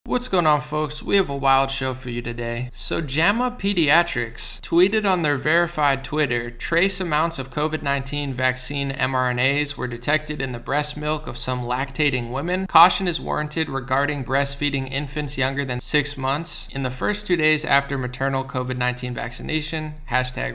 What's going on, folks? We have a wild show for you today. So JAMA Pediatrics tweeted on their verified Twitter, trace amounts of COVID-19 vaccine mRNAs were detected in the breast milk of some lactating women. Caution is warranted regarding breastfeeding infants younger than 6 months in the first 2 days after maternal COVID-19 vaccination.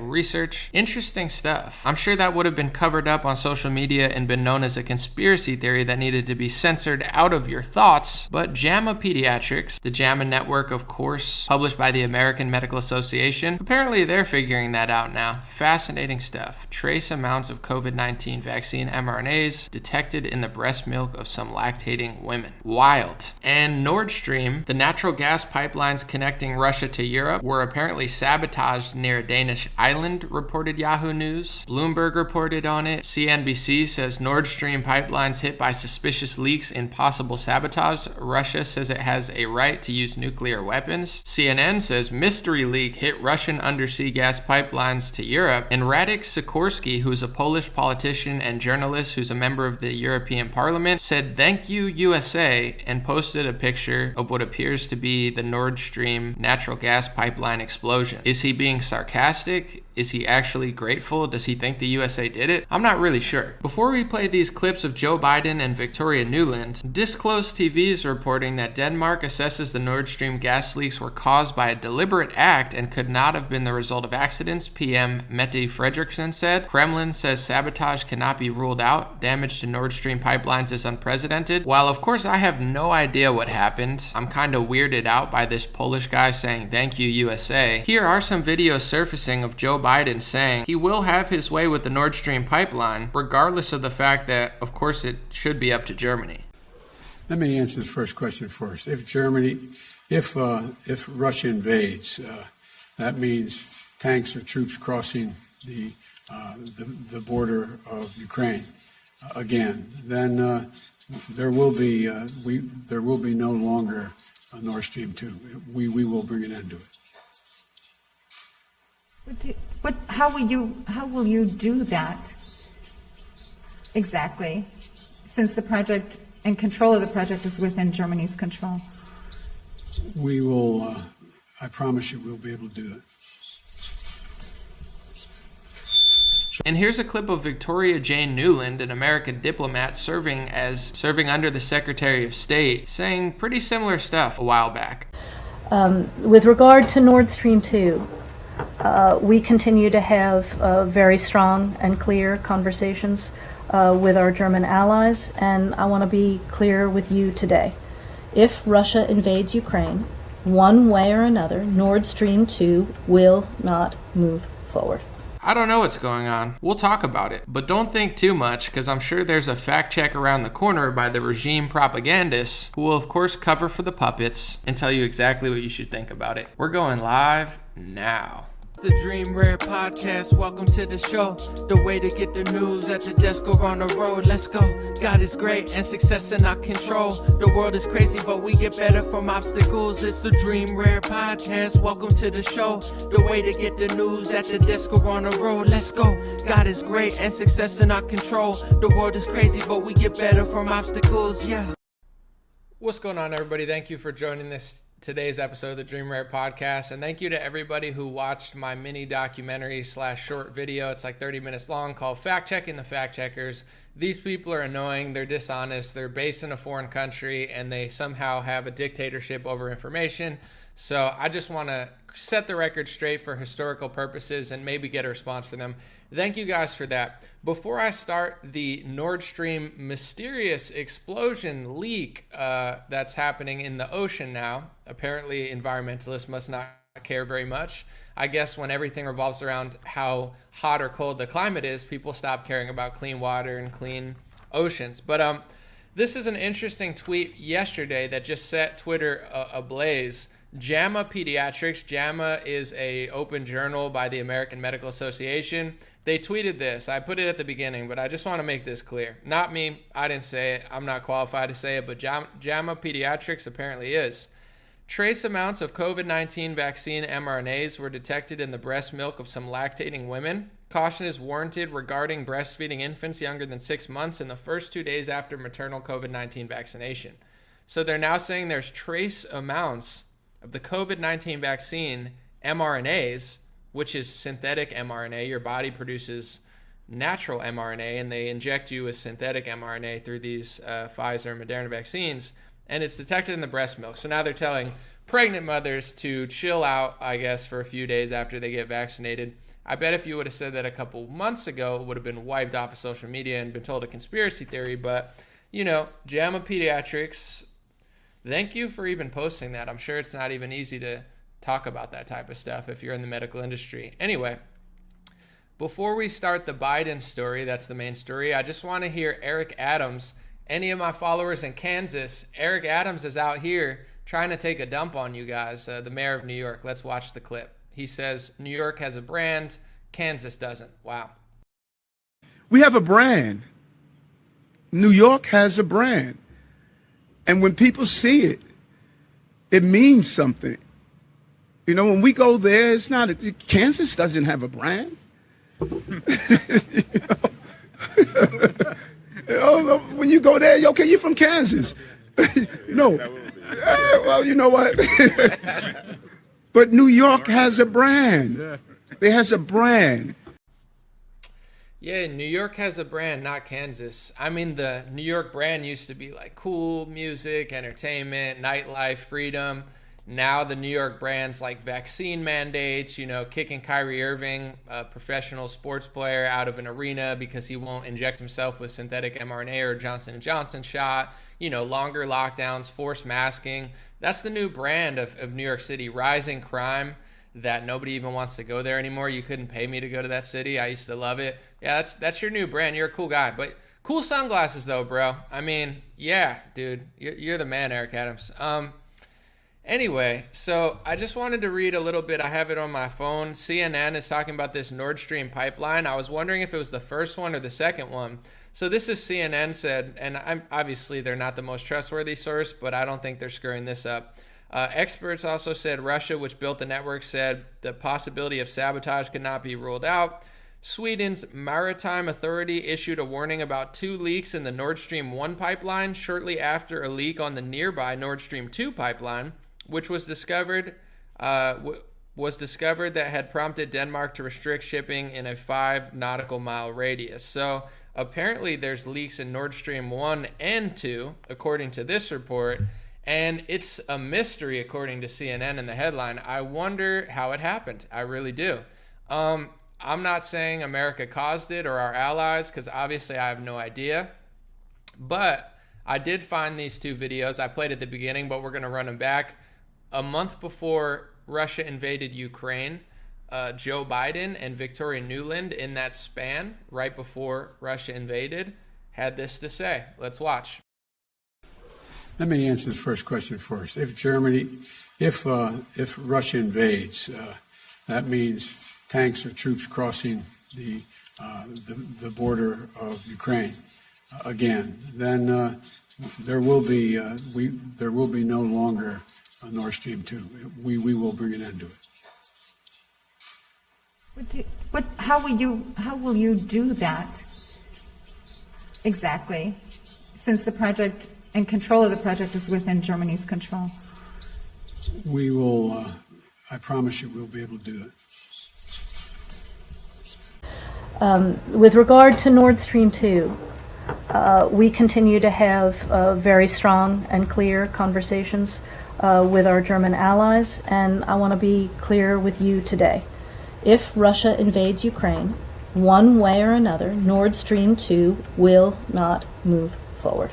#research. Interesting stuff. I'm sure that would have been covered up on social media and been known as a conspiracy theory that needed to be censored out of your thoughts, but JAMA Pediatrics, the JAMA network, of course, published by the American Medical Association. Apparently, they're figuring that out now. Fascinating stuff. Trace amounts of COVID-19 vaccine mRNAs detected in the breast milk of some lactating women. Wild. And Nordstream, the natural gas pipelines connecting Russia to Europe, were apparently sabotaged near a Danish island, reported Yahoo News. Bloomberg reported on it. CNBC says Nordstream pipelines hit by suspicious leaks in possible sabotage. Russia says it has a right to use nuclear weapons. CNN says mystery leak hit Russian undersea gas pipelines to Europe. And Radek Sikorski, who's a Polish politician and journalist who's a member of the European Parliament, said thank you USA and posted a picture of what appears to be the Nord Stream natural gas pipeline explosion. Is he being sarcastic? Is he actually grateful? Does he think the USA did it? I'm not really sure. Before we play these clips of Joe Biden and Victoria Nuland, Disclosed TV is reporting that Denmark assesses the Nord Stream gas leaks were caused by a deliberate act and could not have been the result of accidents, PM Mette Frederiksen said. Kremlin says sabotage cannot be ruled out. Damage to Nord Stream pipelines is unprecedented. While of course I have no idea what happened, I'm kind of weirded out by this Polish guy saying thank you USA. Here are some videos surfacing of Joe Biden saying he will have his way with the Nord Stream pipeline, regardless of the fact that, of course, it should be up to Germany. Let me answer the first question first. If Russia invades, that means tanks or troops crossing the border of Ukraine again. Then there will be no longer a Nord Stream 2. We will bring an end to it. How will you do that exactly, since the project and control of the project is within Germany's control? We will, I promise you, we'll be able to do that. And here's a clip of Victoria Jane Nuland, an American diplomat serving under the Secretary of State, saying pretty similar stuff a while back. With regard to Nord Stream 2, we continue to have very strong and clear conversations with our German allies, and I want to be clear with you today. If Russia invades Ukraine, one way or another, Nord Stream 2 will not move forward. I don't know what's going on. We'll talk about it. But don't think too much, because I'm sure there's a fact check around the corner by the regime propagandists who will, of course, cover for the puppets and tell you exactly what you should think about it. We're going live now. The Dream Rare Podcast, welcome to the show. The way to get the news at the desk or on the road. Let's go. God is great and success in our control. The world is crazy, but we get better from obstacles. It's the Dream Rare Podcast, welcome to the show. The way to get the news at the desk or on the road. Let's go. God is great and success in our control. The world is crazy, but we get better from obstacles. Yeah. What's going on, everybody? Thank you for joining today's episode of the Dream Rare Podcast, and thank you to everybody who watched my mini documentary / short video. It's like 30 minutes long, called Fact Checking the Fact Checkers. These people are annoying, they're dishonest, they're based in a foreign country, and they somehow have a dictatorship over information. So I just want to set the record straight for historical purposes and maybe get a response from them. Thank you guys for that. Before I start the Nord Stream mysterious explosion leak that's happening in the ocean now, apparently environmentalists must not care very much. I guess when everything revolves around how hot or cold the climate is, people stop caring about clean water and clean oceans. But this is an interesting tweet yesterday that just set Twitter ablaze. JAMA Pediatrics. JAMA is a open journal by the American Medical Association. They tweeted this. I put it at the beginning, but I just want to make this clear. Not me. I didn't say it. I'm not qualified to say it, but JAMA Pediatrics apparently is. Trace amounts of COVID-19 vaccine mRNAs were detected in the breast milk of some lactating women. Caution is warranted regarding breastfeeding infants younger than 6 months in the first 2 days after maternal COVID-19 vaccination. So they're now saying there's trace amounts of the COVID-19 vaccine mRNAs, which is synthetic mRNA. Your body produces natural mRNA, and they inject you with synthetic mRNA through these Pfizer and Moderna vaccines, and it's detected in the breast milk. So now they're telling pregnant mothers to chill out, I guess, for a few days after they get vaccinated. I bet if you would have said that a couple months ago, it would have been wiped off of social media and been told a conspiracy theory. But, you know, JAMA Pediatrics, thank you for even posting that. I'm sure it's not even easy to talk about that type of stuff if you're in the medical industry. Anyway, before we start the Biden story, that's the main story, I just want to hear Eric Adams. Any of my followers in Kansas, Eric Adams is out here trying to take a dump on you guys, the mayor of New York. Let's watch the clip. He says New York has a brand, Kansas doesn't. Wow. We have a brand. New York has a brand. And when people see it, it means something. You know, when we go there, it's not, Kansas doesn't have a brand. You know, when you go there, okay, you're from Kansas. No. Well, you know what? But New York has a brand. It has a brand. Yeah, New York has a brand, not Kansas. I mean, the New York brand used to be like cool music, entertainment, nightlife, freedom. Now the New York brand's like vaccine mandates, you know, kicking Kyrie Irving, a professional sports player, out of an arena because he won't inject himself with synthetic mRNA or Johnson & Johnson shot, you know, longer lockdowns, forced masking. That's the new brand of New York City, rising crime that nobody even wants to go there anymore. You couldn't pay me to go to that city. I used to love it. Yeah, that's your new brand. You're a cool guy. But cool sunglasses though, bro. I mean, yeah, dude, you're the man, Eric Adams. Anyway, so I just wanted to read a little bit. I have it on my phone. CNN is talking about this Nordstream pipeline. I was wondering if it was the first one or the second one. So this is CNN said, and obviously they're not the most trustworthy source, but I don't think they're screwing this up. Experts also said Russia, which built the network, said the possibility of sabotage could not be ruled out. Sweden's maritime authority issued a warning about 2 leaks in the Nord Stream 1 pipeline shortly after a leak on the nearby Nord Stream 2 pipeline, which was discovered that had prompted Denmark to restrict shipping in a 5 nautical mile radius. So apparently there's leaks in Nord Stream 1 and 2, according to this report, and it's a mystery, according to CNN in the headline. I wonder how it happened. I really do. I'm not saying America caused it or our allies, because obviously I have no idea. But I did find these 2 videos. I played at the beginning, but we're going to run them back. A month before Russia invaded Ukraine, Joe Biden and Victoria Nuland, in that span, right before Russia invaded, had this to say. Let's watch. Let me answer the first question first. If Russia invades, that means tanks or troops crossing the border of Ukraine again. Then there will be no longer a Nord Stream 2. We will bring an end to it. How will you do that exactly, since the project and control of the project is within Germany's control? We will, I promise you, we'll be able to do it. With regard to Nord Stream 2, we continue to have very strong and clear conversations with our German allies, and I want to be clear with you today. If Russia invades Ukraine, one way or another, Nord Stream 2 will not move forward.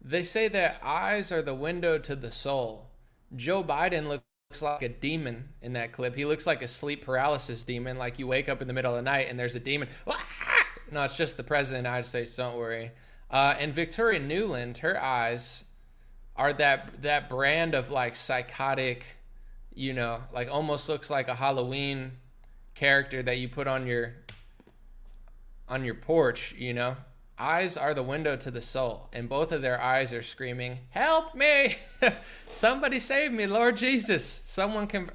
They say that eyes are the window to the soul. Joe Biden looks like a demon in that clip. He looks like a sleep paralysis demon, like you wake up in the middle of the night and there's a demon. No, it's just the president of the United States, don't worry. And Victoria Nuland, her eyes are that brand of like psychotic, you know, like almost looks like a Halloween character that you put on your porch, you know. Eyes are the window to the soul, and both of their eyes are screaming, "Help me! Somebody save me, Lord Jesus!" Someone can,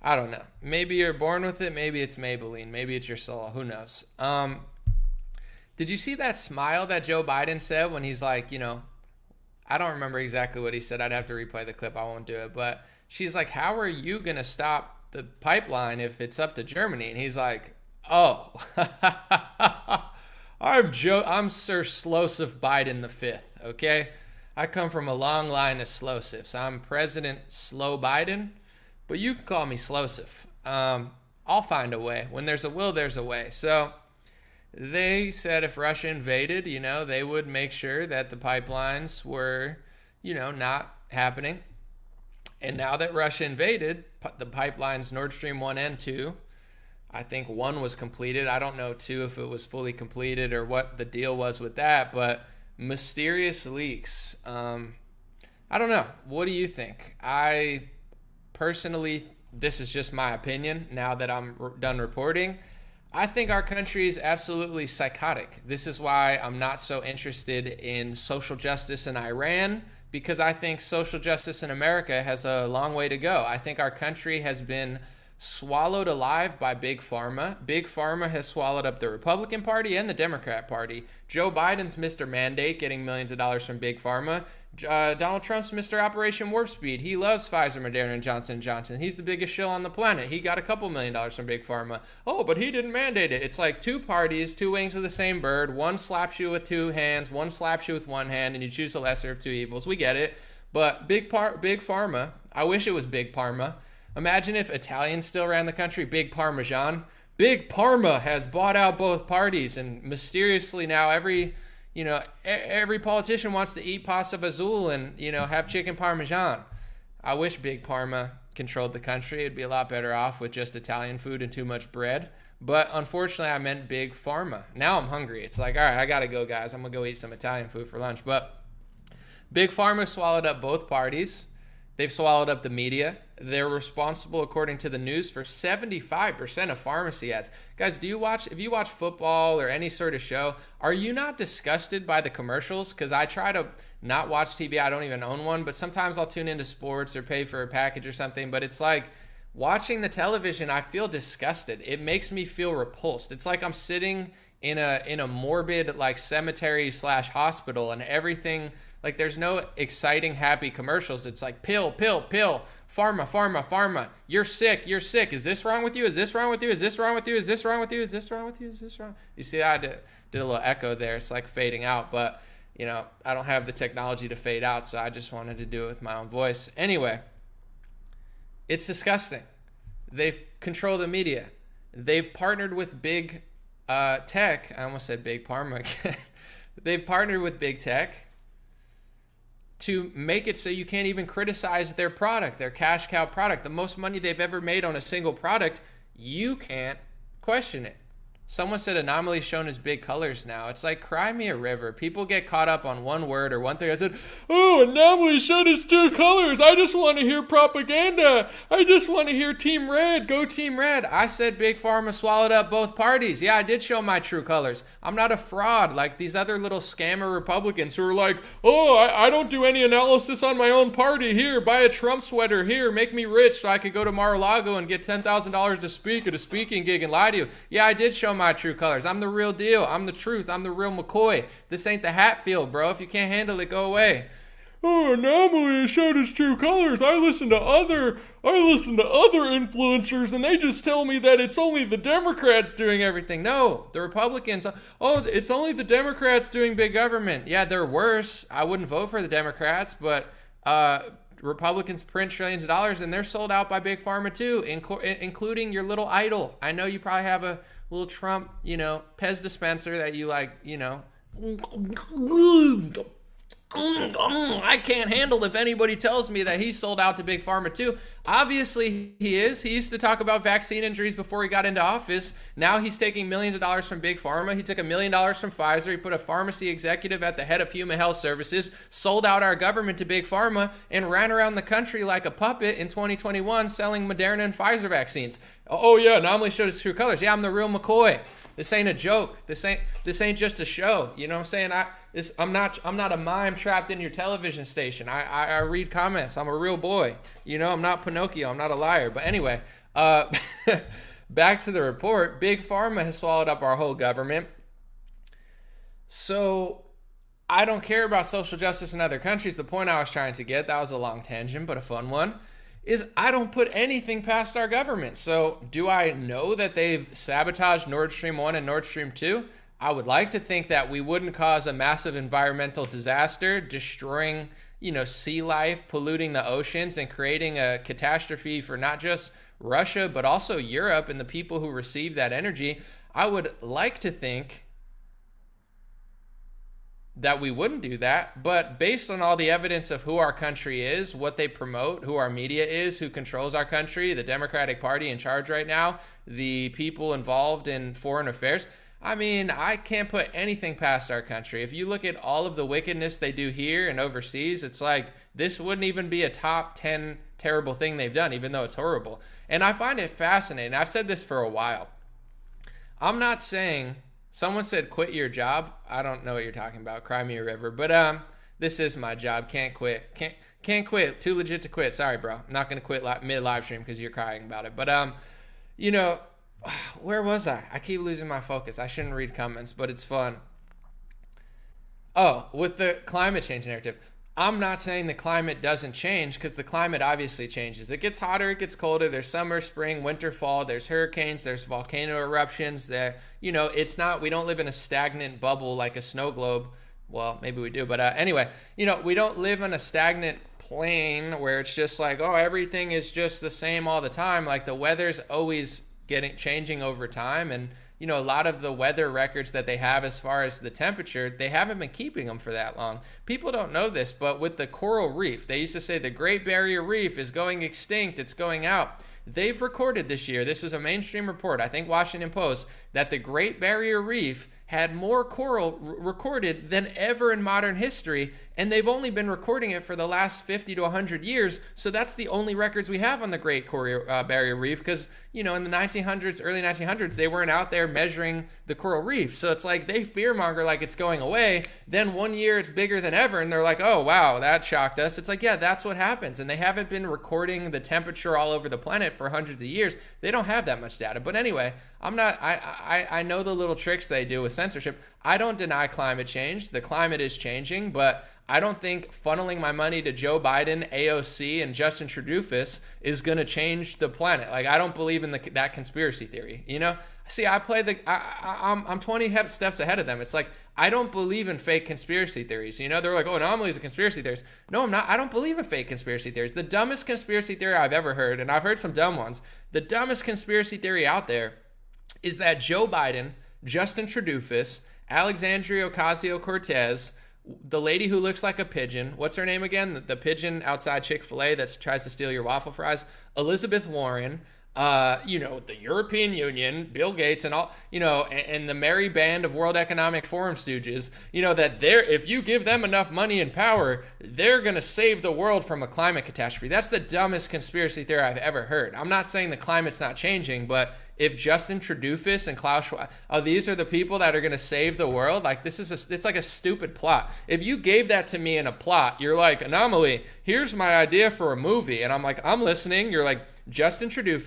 I don't know. Maybe you're born with it. Maybe it's Maybelline. Maybe it's your soul. Who knows? Did you see that smile that Joe Biden said when he's like, you know, I don't remember exactly what he said. I'd have to replay the clip. I won't do it. But she's like, how are you going to stop the pipeline if it's up to Germany? And he's like, oh, I'm Sir Slosif Biden the Fifth, okay? I come from a long line of Slosifs. I'm President Slow Biden, but you can call me Slosif. I'll find a way. When there's a will, there's a way. So they said if Russia invaded, they would make sure that the pipelines were, not happening. And now that Russia invaded, the pipelines Nordstream 1 and 2, I think 1 was completed. I don't know 2 if it was fully completed or what the deal was with that, but mysterious leaks. I don't know. What do you think? I personally, this is just my opinion now that I'm done reporting, I think our country is absolutely psychotic. This is why I'm not so interested in social justice in Iran, because I think social justice in America has a long way to go. I think our country has been swallowed alive by Big Pharma. Big Pharma has swallowed up the Republican Party and the Democrat Party. Joe Biden's Mr. Mandate, getting millions of dollars from Big Pharma. Donald Trump's Mr. Operation Warp Speed. He loves Pfizer, Moderna, and Johnson & Johnson. He's the biggest shill on the planet. He got a couple $1 million from Big Pharma. Oh, but he didn't mandate it. It's like two parties, two wings of the same bird. One slaps you with two hands, one slaps you with one hand, and you choose the lesser of two evils. We get it. But Big Pharma, I wish it was Big Parma. Imagine if Italians still ran the country. Big Parmesan. Big Parma has bought out both parties, and mysteriously now every politician wants to eat pasta fazool and, have chicken parmesan. I wish Big Parma controlled the country. It'd be a lot better off with just Italian food and too much bread. But unfortunately, I meant Big Pharma. Now I'm hungry. It's like, all right, I got to go, guys. I'm going to go eat some Italian food for lunch. But Big Pharma swallowed up both parties. They've swallowed up the media. They're responsible, according to the news, for 75% of pharmacy ads. Guys, if you watch football or any sort of show, are you not disgusted by the commercials? Because I try to not watch TV. I don't even own one, but sometimes I'll tune into sports or pay for a package or something. But it's like watching the television, I feel disgusted. It makes me feel repulsed. It's like I'm sitting in a morbid cemetery/hospital and everything. Like, there's no exciting, happy commercials. It's like pill, pill, pill, pharma, pharma, pharma. You're sick, you're sick. Is this wrong with you? Is this wrong with you? Is this wrong with you? Is this wrong with you? Is this wrong with you? Is this wrong? You see, I did a little echo there. It's like fading out, but, I don't have the technology to fade out, so I just wanted to do it with my own voice. Anyway, it's disgusting. They control the media. They've partnered with big tech. I almost said Big Pharma again. They've partnered with big tech to make it so you can't even criticize their product, their cash cow product. The most money they've ever made on a single product, you can't question it. Someone said Anomaly's shown as big colors now. It's like, cry me a river. People get caught up on one word or one thing. I said, oh, Anomaly showed us two colors. I just want to hear propaganda. I just want to hear Team Red. Go Team Red. I said Big Pharma swallowed up both parties. Yeah, I did show my true colors. I'm not a fraud like these other little scammer Republicans who are like, oh, I don't do any analysis on my own party. Here, buy a Trump sweater. Here, make me rich so I could go to Mar-a-Lago and get $10,000 to speak at a speaking gig and lie to you. Yeah, I did show my true colors. I'm the real deal. I'm the truth. I'm the real McCoy. This ain't the Hatfield, bro. If you can't handle it, go away. Oh, Anomaly showed his true colors. I listen to other influencers and they just tell me that it's only the Democrats doing everything. No, the Republicans. Oh, it's only the Democrats doing big government. Yeah, they're worse. I wouldn't vote for the Democrats, but Republicans print trillions of dollars and they're sold out by Big Pharma too, including your little idol. I know you probably have a little Trump, Pez dispenser that you like, I can't handle if anybody tells me that he's sold out to Big Pharma too. Obviously he is. He used to talk about vaccine injuries before he got into office. Now he's taking millions of dollars from Big Pharma. He took $1 million from Pfizer. He put a pharmacy executive at the head of Human Health Services, sold out our government to Big Pharma, and ran around the country like a puppet in 2021 selling Moderna and Pfizer vaccines. Oh yeah, Anomaly showed his true colors. Yeah, I'm the real McCoy. This ain't a joke. This ain't just a show. You know what I'm saying? I'm not a mime trapped in your television station. I read comments. I'm a real boy. I'm not Pinocchio. I'm not a liar. But anyway, back to the report. Big Pharma has swallowed up our whole government. So I don't care about social justice in other countries. The point I was trying to get, that was a long tangent, but a fun one, is I don't put anything past our government. So do I know that they've sabotaged Nord Stream 1 and Nord Stream 2? I would like to think that we wouldn't cause a massive environmental disaster, destroying, sea life, polluting the oceans, and creating a catastrophe for not just Russia, but also Europe and the people who receive that energy. I would like to think that we wouldn't do that, but based on all the evidence of who our country is, what they promote, who our media is, who controls our country, the Democratic Party in charge right now, the people involved in foreign affairs, I mean, I can't put anything past our country. If you look at all of the wickedness they do here and overseas, it's like this wouldn't even be a top 10 terrible thing they've done, even though it's horrible. And I find it fascinating. I've said this for a while. I'm not saying, someone said quit your job. I don't know what you're talking about. Cry me a river. But this is my job. Can't quit. Can't quit. Too legit to quit. Sorry, bro. I'm not going to quit mid live stream because you're crying about it. But where was I? I keep losing my focus. I shouldn't read comments, but it's fun. Oh, with the climate change narrative. I'm not saying the climate doesn't change, because the climate obviously changes. It gets hotter, it gets colder. There's summer, spring, winter, fall. There's hurricanes. There's volcano eruptions. It's not, we don't live in a stagnant bubble like a snow globe. Well, maybe we do. But anyway, we don't live in a stagnant plane where it's just like, oh, everything is just the same all the time. Like the weather's always changing over time, and a lot of the weather records that they have as far as the temperature, they haven't been keeping them for that long. People don't know this, but with the coral reef, they used to say the Great Barrier Reef is going extinct, it's going out. They've recorded this year, this was a mainstream report, I think Washington Post, that the Great Barrier Reef had more coral recorded than ever in modern history, and they've only been recording it for the last 50 to 100 years, so that's the only records we have on the Great Barrier Reef, because, in the 1900s, early 1900s, they weren't out there measuring the coral reef, so it's like they fearmonger like it's going away, then one year it's bigger than ever, and they're like, oh, wow, that shocked us. It's like, yeah, that's what happens, and they haven't been recording the temperature all over the planet for hundreds of years. They don't have that much data, but anyway, I know the little tricks they do with censorship. I don't deny climate change. The climate is changing, but I don't think funneling my money to Joe Biden, AOC, and Justin Trudeau is going to change the planet. Like, I don't believe in that conspiracy theory, See, I'm 20 steps ahead of them. It's like, I don't believe in fake conspiracy theories. They're like, oh, anomalies are conspiracy theories. No, I'm not. I don't believe in fake conspiracy theories. The dumbest conspiracy theory I've ever heard, and I've heard some dumb ones, the dumbest conspiracy theory out there is that Joe Biden, Justin Trudeau, Alexandria Ocasio-Cortez, the lady who looks like a pigeon, what's her name again? The pigeon outside Chick-fil-A that tries to steal your waffle fries, Elizabeth Warren, the European Union, Bill Gates, and all, and the merry band of World Economic Forum stooges, that if you give them enough money and power, they're going to save the world from a climate catastrophe. That's the dumbest conspiracy theory I've ever heard. I'm not saying the climate's not changing, but if Justin Trudeau and Klaus Schwab, these are the people that are going to save the world, like it's like a stupid plot. If you gave that to me in a plot, you're like, Anomaly, here's my idea for a movie. And I'm like, I'm listening. You're like, Justin Trudeau,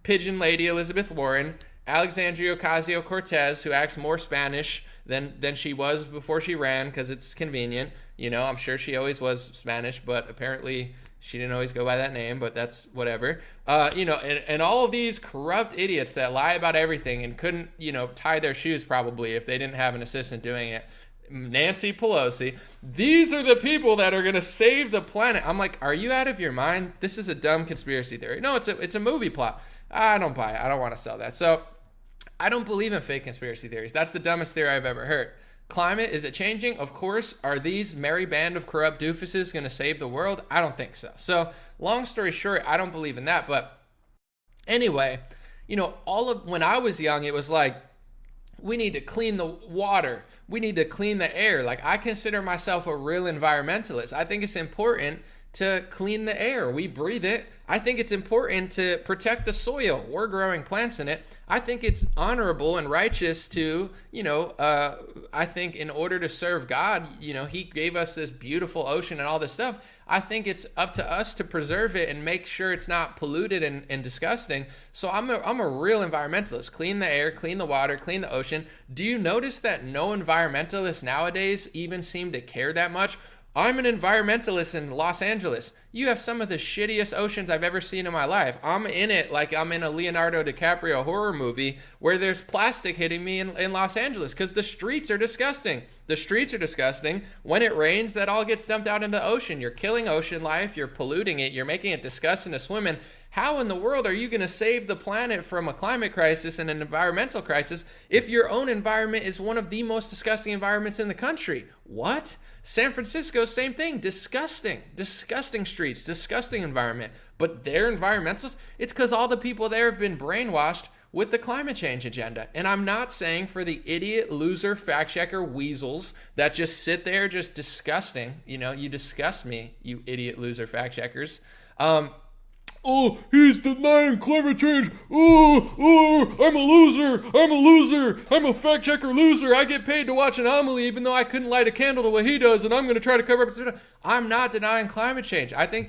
pigeon lady Elizabeth Warren, Alexandria Ocasio-Cortez, who acts more Spanish than she was before she ran because it's convenient. I'm sure she always was Spanish, but apparently she didn't always go by that name, but that's whatever. And all of these corrupt idiots that lie about everything and couldn't, tie their shoes probably if they didn't have an assistant doing it. Nancy Pelosi. These are the people that are going to save the planet. I'm like, are you out of your mind? This is a dumb conspiracy theory. No, it's a movie plot. I don't buy it. I don't want to sell that. So I don't believe in fake conspiracy theories. That's the dumbest theory I've ever heard. Climate, is it changing? Of course. Are these merry band of corrupt doofuses going to save the world? I don't think so. So long story short, I don't believe in that. But anyway, when I was young, it was like, we need to clean the water. We need to clean the air. Like, I consider myself a real environmentalist. I think it's important to clean the air. We breathe it. I think it's important to protect the soil. We're growing plants in it. I think it's honorable and righteous to, I think in order to serve God, he gave us this beautiful ocean and all this stuff. I think it's up to us to preserve it and make sure it's not polluted and disgusting. So I'm a real environmentalist. Clean the air, clean the water, clean the ocean. Do you notice that no environmentalists nowadays even seem to care that much? I'm an environmentalist in Los Angeles. You have some of the shittiest oceans I've ever seen in my life. I'm in it like I'm in a Leonardo DiCaprio horror movie where there's plastic hitting me in Los Angeles because the streets are disgusting. The streets are disgusting. When it rains, that all gets dumped out into the ocean. You're killing ocean life. You're polluting it. You're making it disgusting to swim in. How in the world are you going to save the planet from a climate crisis and an environmental crisis if your own environment is one of the most disgusting environments in the country? What? San Francisco, same thing. Disgusting streets, disgusting environment. But they're environmentalists. It's because all the people there have been brainwashed with the climate change agenda. And I'm not saying for the idiot, loser, fact checker weasels that just sit there just disgusting. You disgust me, you idiot, loser, fact checkers. Oh, he's denying climate change. I'm a loser. I'm a fact checker loser. I get paid to watch an homily even though I couldn't light a candle the way he does, and I'm going to try to cover up. I'm not denying climate change. I think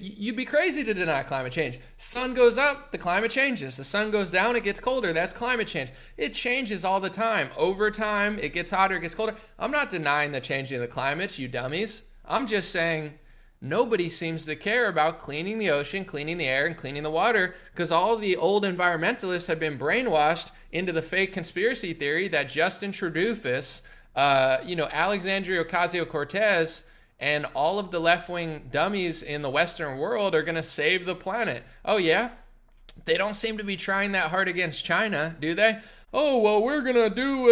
you'd be crazy to deny climate change. Sun goes up, the climate changes. The sun goes down, it gets colder. That's climate change. It changes all the time. Over time, it gets hotter, it gets colder. I'm not denying the changing of the climate, you dummies. I'm just saying nobody seems to care about cleaning the ocean, cleaning the air, and cleaning the water because all the old environmentalists have been brainwashed into the fake conspiracy theory that Justin Trudeau, Alexandria Ocasio-Cortez, and all of the left-wing dummies in the Western world are going to save the planet. Oh, yeah? They don't seem to be trying that hard against China, do they? Oh, well, we're going to do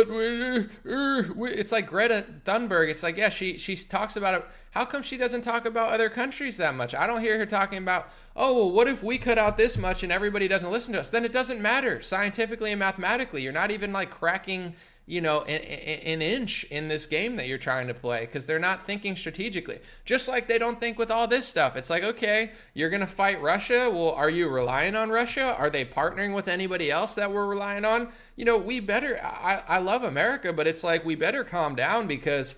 what it's like Greta Thunberg. It's like, yeah, she talks about it. How come she doesn't talk about other countries that much? I don't hear her talking about, oh, well, what if we cut out this much and everybody doesn't listen to us? Then it doesn't matter scientifically and mathematically. You're not even like cracking, an inch in this game that you're trying to play because they're not thinking strategically. Just like they don't think with all this stuff. It's like, okay, you're going to fight Russia. Well, are you relying on Russia? Are they partnering with anybody else that we're relying on? We better, I love America, but it's like we better calm down because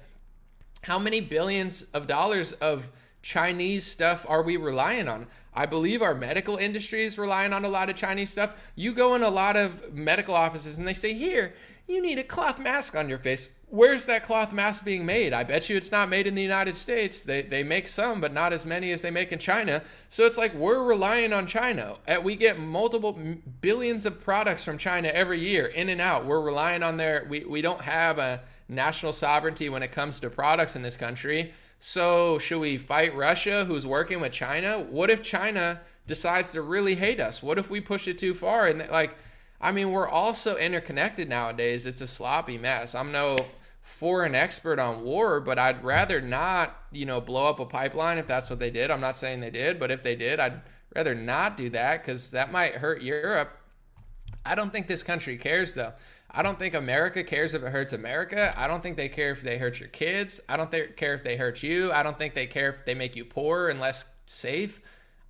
how many billions of dollars of Chinese stuff are we relying on? I believe our medical industry is relying on a lot of Chinese stuff. You go in a lot of medical offices and they say, here, you need a cloth mask on your face. Where's that cloth mask being made? I bet you it's not made in the United States. They make some, but not as many as they make in China. So it's like we're relying on China. We get multiple billions of products from China every year, in and out. We're relying on we don't have a national sovereignty when it comes to products in this country. So should we fight Russia, who's working with China? What if China decides to really hate us? What if we push it too far? And we're all so interconnected nowadays. It's a sloppy mess. I'm no foreign expert on war, but I'd rather not, blow up a pipeline if that's what they did. I'm not saying they did, but if they did, I'd rather not do that because that might hurt Europe. I don't think this country cares, though. I don't think America cares if it hurts America. I don't think they care if they hurt your kids. I don't care if they hurt you. I don't think they care if they make you poorer and less safe.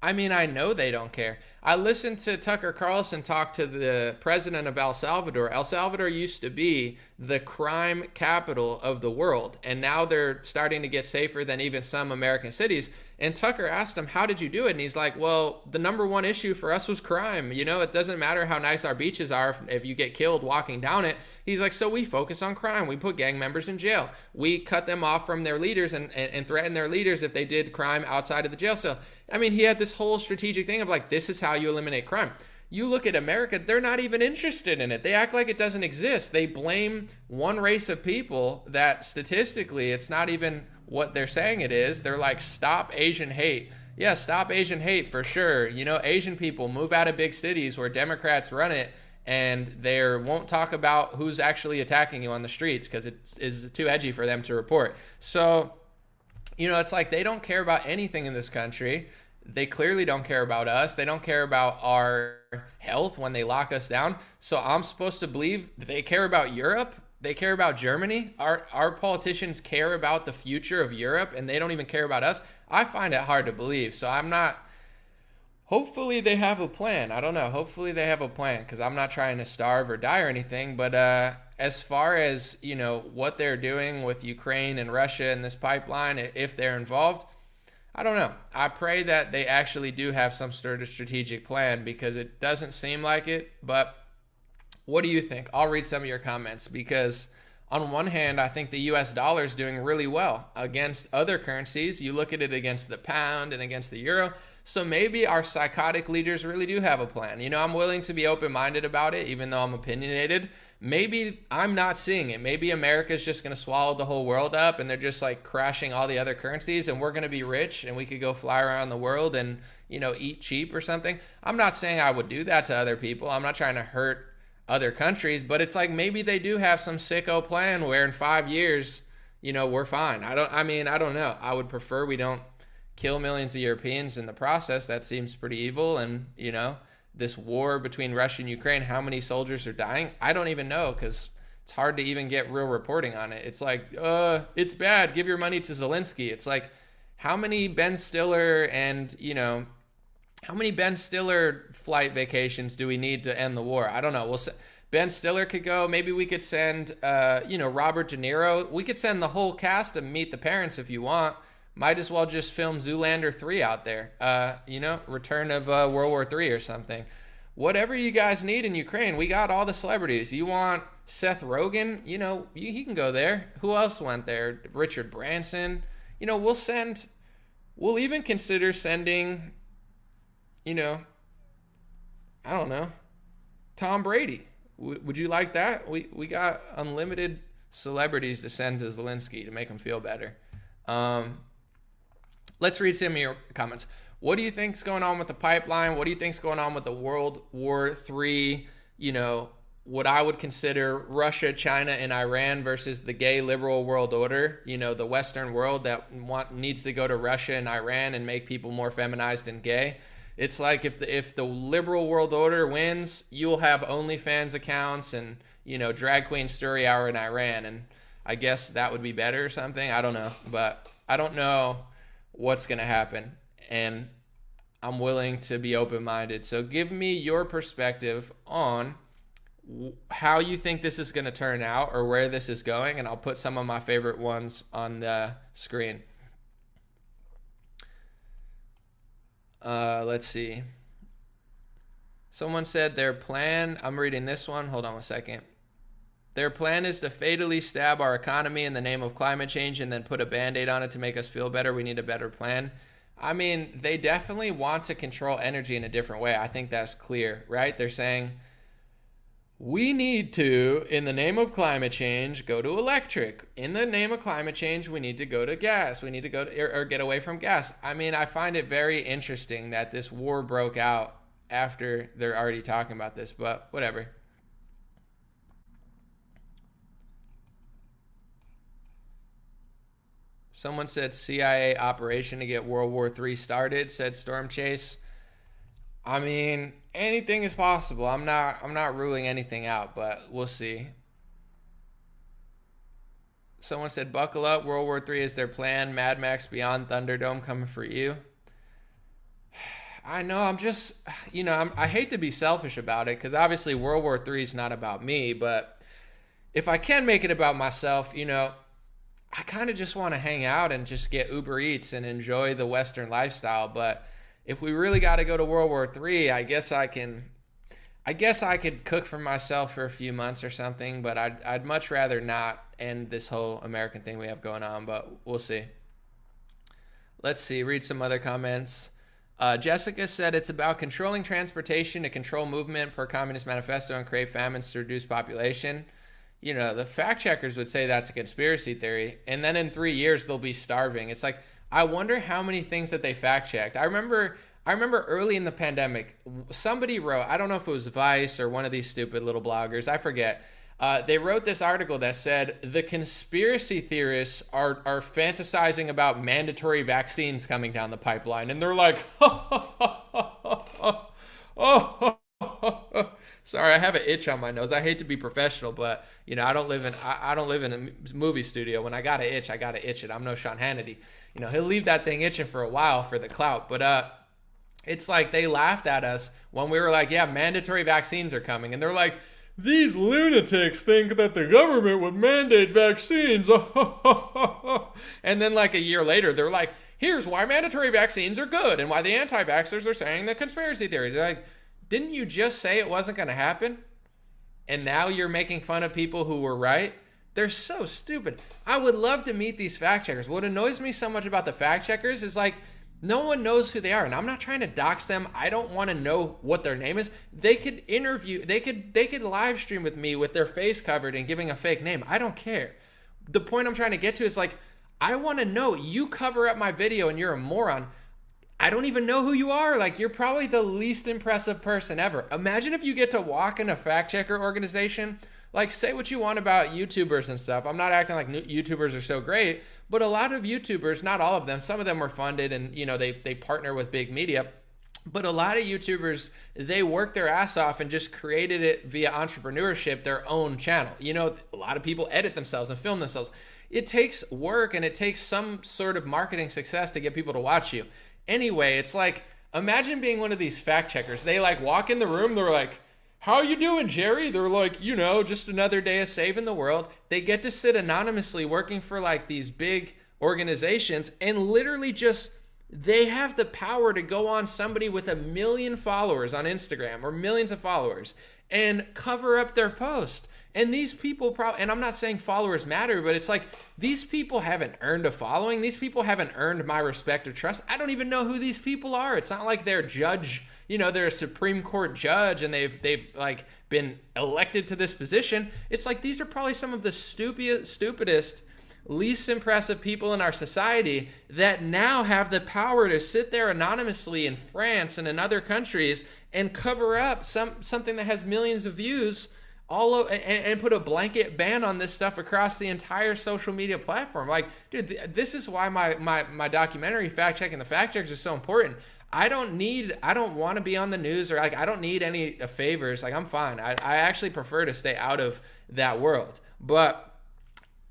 I know they don't care. I listened to Tucker Carlson talk to the president of El Salvador. El Salvador used to be the crime capital of the world, and now they're starting to get safer than even some American cities. And Tucker asked him, how did you do it? And he's like, well, the number one issue for us was crime. It doesn't matter how nice our beaches are if you get killed walking down it. He's like, so we focus on crime. We put gang members in jail. We cut them off from their leaders and threaten their leaders if they did crime outside of the jail cell. He had this whole strategic thing of like, this is how you eliminate crime. You look at America, they're not even interested in it. They act like it doesn't exist. They blame one race of people that statistically it's not even what they're saying it is. They're like, stop Asian hate. Yeah, stop Asian hate for sure. Asian people move out of big cities where Democrats run it and they won't talk about who's actually attacking you on the streets because it is too edgy for them to report. So, it's like they don't care about anything in this country. They clearly don't care about us. They don't care about our health when they lock us down. So I'm supposed to believe they care about Europe? They care about Germany? Our politicians care about the future of Europe and they don't even care about us? I find it hard to believe. So I'm not, hopefully they have a plan. I don't know. Hopefully they have a plan, because I'm not trying to starve or die or anything. But as far as, what they're doing with Ukraine and Russia and this pipeline, if they're involved, I don't know. I pray that they actually do have some sort of strategic plan, because it doesn't seem like it. But what do you think? I'll read some of your comments, because on one hand, I think the US dollar is doing really well against other currencies. You look at it against the pound and against the euro. So maybe our psychotic leaders really do have a plan. I'm willing to be open-minded about it, even though I'm opinionated. Maybe I'm not seeing it. Maybe America's just going to swallow the whole world up, and they're just like crashing all the other currencies, and we're going to be rich and we could go fly around the world and, eat cheap or something. I'm not saying I would do that to other people. I'm not trying to hurt other countries, but it's like maybe they do have some sicko plan where in 5 years, we're fine. I don't know. I would prefer we don't kill millions of Europeans in the process. That seems pretty evil. And, this war between Russia and Ukraine, how many soldiers are dying? I don't even know, because it's hard to even get real reporting on it. It's like, it's bad. Give your money to Zelensky. It's like, how many Ben Stiller and, how many Ben Stiller flight vacations do we need to end the war? I don't know. Ben Stiller could go. Maybe we could send, Robert De Niro. We could send the whole cast to Meet the Parents if you want. Might as well just film Zoolander 3 out there. Return of World War 3 or something. Whatever you guys need in Ukraine, we got all the celebrities. You want Seth Rogen? He can go there. Who else went there? Richard Branson. We'll even consider sending, I don't know, Tom Brady. Would you like that? We got unlimited celebrities to send to Zelensky to make him feel better. Let's read some of your comments. What do you think's going on with the pipeline? What do you think's going on with the World War III? What I would consider Russia, China, and Iran versus the gay liberal world order. The Western world that needs to go to Russia and Iran and make people more feminized and gay. It's like if the liberal world order wins, you'll have OnlyFans accounts and drag queen story hour in Iran, and I guess that would be better or something. I don't know, but I don't know what's going to happen, and I'm willing to be open-minded. So give me your perspective on how you think this is going to turn out or where this is going, and I'll put some of my favorite ones on the screen. Let's see. Someone said their plan, I'm reading this one. Hold on a second. Their plan is to fatally stab our economy in the name of climate change and then put a Band-Aid on it to make us feel better. We need a better plan. I mean, they definitely want to control energy in a different way. I think that's clear, right? They're saying, we need to, in the name of climate change, go to electric. In the name of climate change, we need to go to gas. We need to go to, or get away from gas. I mean, I find it very interesting that this war broke out after they're already talking about this, but whatever. Someone said CIA operation to get World War III started, said Storm Chase. I mean, anything is possible. I'm not ruling anything out, but we'll see. Someone said, buckle up, World War III is their plan. Mad Max Beyond Thunderdome coming for you. I know, I'm just, I hate to be selfish about it, because obviously World War III is not about me, but if I can make it about myself, I kind of just want to hang out and just get Uber Eats and enjoy the Western lifestyle. But if we really got to go to World War III, I guess I could cook for myself for a few months or something, but I'd much rather not end this whole American thing we have going on, but we'll see. Let's see, read some other comments. Jessica said it's about controlling transportation to control movement per Communist Manifesto and create famines to reduce population. The fact checkers would say that's a conspiracy theory, and then in 3 years they'll be starving. It's like, I wonder how many things that they fact checked. I remember early in the pandemic, somebody wrote, I don't know if it was Vice or one of these stupid little bloggers, I forget. They wrote this article that said the conspiracy theorists are fantasizing about mandatory vaccines coming down the pipeline, and they're like, Sorry, I have an itch on my nose. I hate to be professional, but I don't live in a movie studio. When I got an itch, I got to itch it. I'm no Sean Hannity. He'll leave that thing itching for a while for the clout. But it's like they laughed at us when we were like, yeah, mandatory vaccines are coming. And they're like, these lunatics think that the government would mandate vaccines. And then like a year later, they're like, here's why mandatory vaccines are good and why the anti-vaxxers are saying the conspiracy theories. They're like, didn't you just say it wasn't going to happen? And now you're making fun of people who were right? They're so stupid. I would love to meet these fact checkers. What annoys me so much about the fact checkers is like, no one knows who they are. And I'm not trying to dox them. I don't want to know what their name is. They could live stream with me with their face covered and giving a fake name. I don't care. The point I'm trying to get to is like, I want to know. You cover up my video and you're a moron. I don't even know who you are. Like, you're probably the least impressive person ever. Imagine if you get to walk in a fact checker organization. Like, say what you want about YouTubers and stuff. I'm not acting like YouTubers are so great, but a lot of YouTubers, not all of them, some of them were funded and, they partner with big media. But a lot of YouTubers, they worked their ass off and just created it via entrepreneurship, their own channel. A lot of people edit themselves and film themselves. It takes work and it takes some sort of marketing success to get people to watch you. Anyway, it's like, imagine being one of these fact checkers. They like walk in the room, they're like, how you doing, Jerry? They're like, just another day of saving the world. They get to sit anonymously working for like these big organizations and literally just, they have the power to go on somebody with 1 million followers on Instagram or millions of followers and cover up their post. And these people and I'm not saying followers matter, but it's like, these people haven't earned a following. These people haven't earned my respect or trust. I don't even know who these people are. It's not like they're judge, they're a Supreme Court judge and they've like been elected to this position. It's like, these are probably some of the stupidest, least impressive people in our society that now have the power to sit there anonymously in France and in other countries and cover up something that has millions of views and put a blanket ban on this stuff across the entire social media platform. Like, dude, this is why my documentary, Fact Checking the Fact Checkers, is so important. I don't want to be on the news or like, I don't need any favors. Like, I'm fine. I actually prefer to stay out of that world. But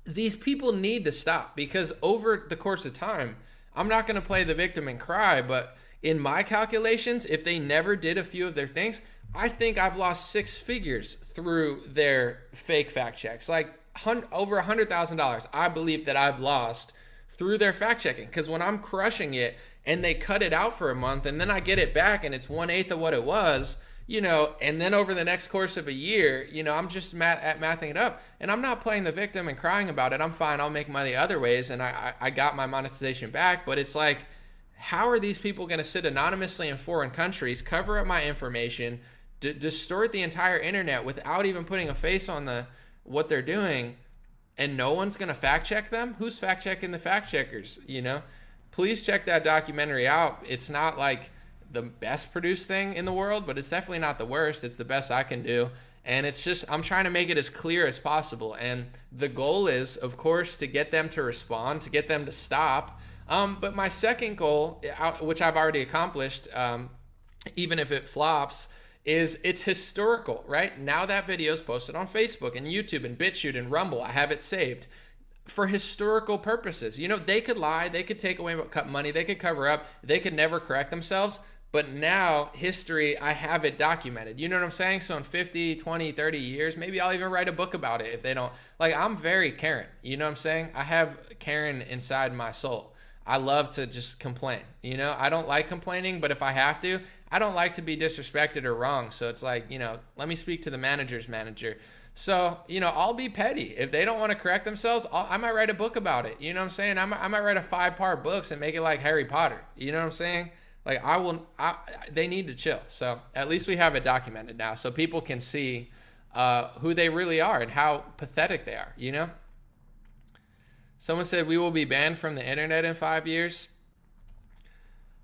these people need to stop, because over the course of time, I'm not going to play the victim and cry, but in my calculations, if they never did a few of their things, I think I've lost 6 figures through their fake fact checks. Like over $100,000, I believe that I've lost through their fact checking. Because when I'm crushing it and they cut it out for a month and then I get it back and it's 1/8 of what it was, and then over the next course of a year, I'm just mathing it up. And I'm not playing the victim and crying about it. I'm fine. I'll make money other ways. And I got my monetization back. But it's like, how are these people going to sit anonymously in foreign countries, cover up my information, distort the entire internet without even putting a face on what they're doing, and no one's going to fact check them? Who's fact checking the fact checkers? Please check that documentary out. It's not like the best produced thing in the world, but it's definitely not the worst. It's the best I can do. And it's just, I'm trying to make it as clear as possible. And the goal is, of course, to get them to respond, to get them to stop. But my second goal, which I've already accomplished, even if it flops, is it's historical, right? Now that video is posted on Facebook and YouTube and BitChute and Rumble. I have it saved for historical purposes. They could lie, they could take away, cut money, they could cover up, they could never correct themselves. But now history, I have it documented. You know what I'm saying? So in 50, 20, 30 years, maybe I'll even write a book about it if they don't. Like, I'm very Karen. You know what I'm saying? I have Karen inside my soul. I love to just complain. I don't like complaining, but if I have to, I don't like to be disrespected or wrong. So it's like, let me speak to the manager's manager. So, I'll be petty. If they don't want to correct themselves, I might write a book about it. You know what I'm saying? I might write a 5-part books and make it like Harry Potter. You know what I'm saying? Like, they need to chill. So at least we have it documented now so people can see who they really are and how pathetic they are, Someone said we will be banned from the internet in 5 years.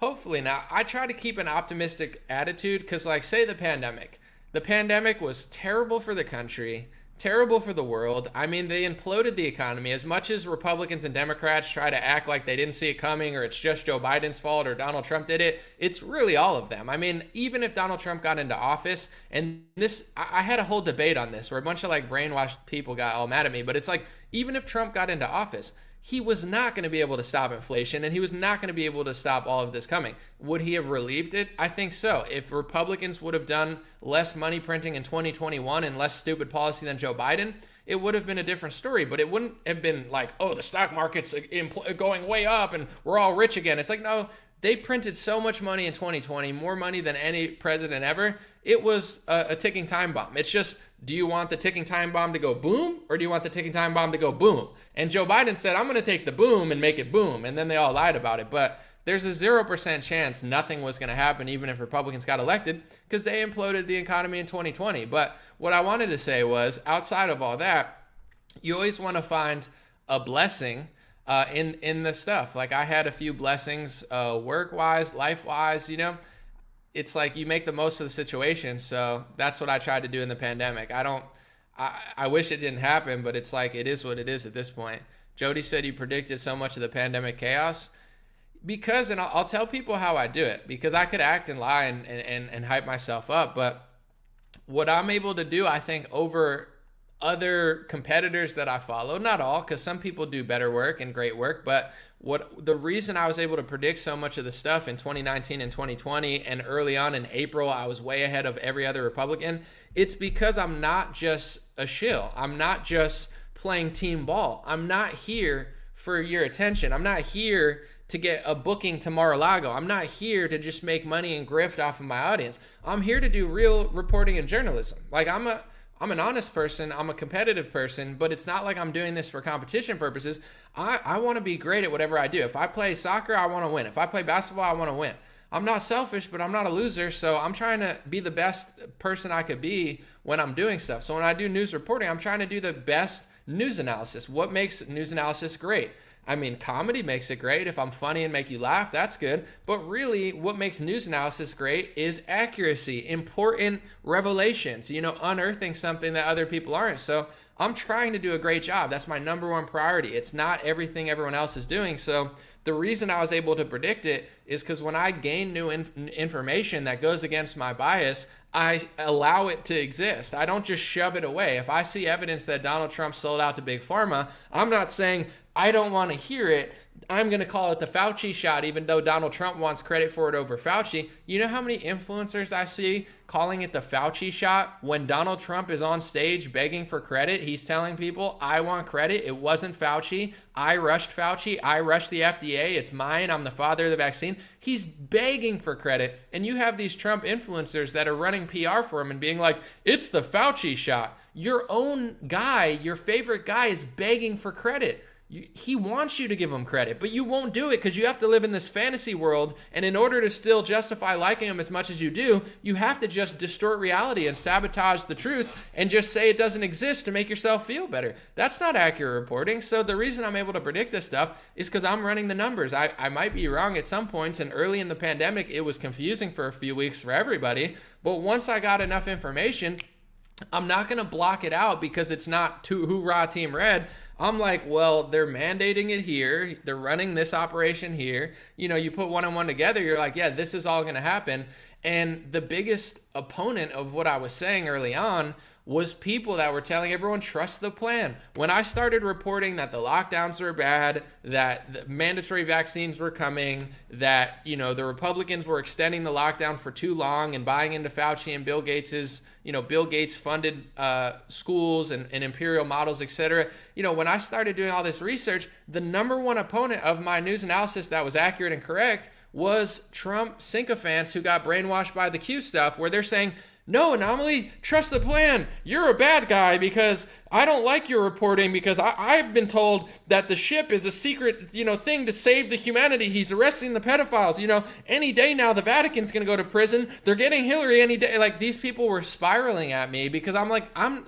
Hopefully not. I try to keep an optimistic attitude because, like, say the pandemic. The pandemic was terrible for the country, terrible for the world. I mean, they imploded the economy. As much as Republicans and Democrats try to act like they didn't see it coming, or it's just Joe Biden's fault, or Donald Trump did it, it's really all of them. I mean, even if Donald Trump got into office, and this, I had a whole debate on this where a bunch of like brainwashed people got all mad at me, but it's like, even if Trump got into office, he was not going to be able to stop inflation, and he was not going to be able to stop all of this coming. Would he have relieved it? I think so. If Republicans would have done less money printing in 2021 and less stupid policy than Joe Biden, it would have been a different story, but it wouldn't have been like, oh, the stock market's going way up and we're all rich again. It's like, no, they printed so much money in 2020, more money than any president ever. It was a ticking time bomb. It's just, do you want the ticking time bomb to go boom, or do you want the ticking time bomb to go boom? And Joe Biden said, I'm going to take the boom and make it boom. And then they all lied about it. But there's a 0% chance nothing was going to happen, even if Republicans got elected, because they imploded the economy in 2020. But what I wanted to say was, outside of all that, you always want to find a blessing in the stuff. Like, I had a few blessings, work-wise, life-wise, you know. It's like you make the most of the situation. So that's what I tried to do in the pandemic. I wish it didn't happen, but it's like, it is what it is at this point. Jody said you predicted so much of the pandemic chaos because, and I'll tell people how I do it, because I could act and lie and hype myself up. But what I'm able to do, I think, over other competitors that I follow, not all, because some people do better work and great work, but the reason I was able to predict so much of the stuff in 2019 and 2020 and early on in April, I was way ahead of every other Republican. It's because I'm not just a shill. I'm not just playing team ball. I'm not here for your attention. I'm not here to get a booking to Mar-a-Lago. I'm not here to just make money and grift off of my audience. I'm here to do real reporting and journalism. Like, I'm an honest person, I'm a competitive person, but it's not like I'm doing this for competition purposes. I want to be great at whatever I do. If I play soccer, I want to win. If I play basketball, I want to win. I'm not selfish, but I'm not a loser, so I'm trying to be the best person I could be when I'm doing stuff. So when I do news reporting, I'm trying to do the best news analysis. What makes news analysis great? I mean, comedy makes it great. If I'm funny and make you laugh, that's good. But really, what makes news analysis great is accuracy, important revelations, unearthing something that other people aren't. So I'm trying to do a great job. That's my number one priority. It's not everything everyone else is doing. So the reason I was able to predict it is because when I gain new information that goes against my bias, I allow it to exist. I don't just shove it away. If I see evidence that Donald Trump sold out to Big Pharma, I'm not saying I don't want to hear it. I'm going to call it the Fauci shot, even though Donald Trump wants credit for it over Fauci. You know how many influencers I see calling it the Fauci shot? When Donald Trump is on stage begging for credit, he's telling people, I want credit. It wasn't Fauci. I rushed Fauci. I rushed the FDA. It's mine. I'm the father of the vaccine. He's begging for credit. And you have these Trump influencers that are running PR for him and being like, it's the Fauci shot. Your own guy, your favorite guy, is begging for credit. He wants you to give him credit, but you won't do it because you have to live in this fantasy world. And in order to still justify liking him as much as you do, you have to just distort reality and sabotage the truth and just say it doesn't exist to make yourself feel better. That's not accurate reporting. So the reason I'm able to predict this stuff is because I'm running the numbers. I might be wrong at some points, and early in the pandemic, it was confusing for a few weeks for everybody. But once I got enough information, I'm not going to block it out because it's not too hoorah Team Red. I'm like, well, they're mandating it here. They're running this operation here. You put one and one together, you're like, yeah, this is all going to happen. And the biggest opponent of what I was saying early on was people that were telling everyone, trust the plan. When I started reporting that the lockdowns were bad, that the mandatory vaccines were coming, that, the Republicans were extending the lockdown for too long and buying into Fauci and Bill Gates's, Bill Gates funded schools and imperial models, etc. When I started doing all this research, the number one opponent of my news analysis that was accurate and correct was Trump sycophants who got brainwashed by the Q stuff, where they're saying, no, Anomaly, trust the plan. You're a bad guy because I don't like your reporting because I've been told that the ship is a secret, thing to save the humanity. He's arresting the pedophiles. Any day now the Vatican's going to go to prison. They're getting Hillary any day. Like, these people were spiraling at me because I'm like, I'm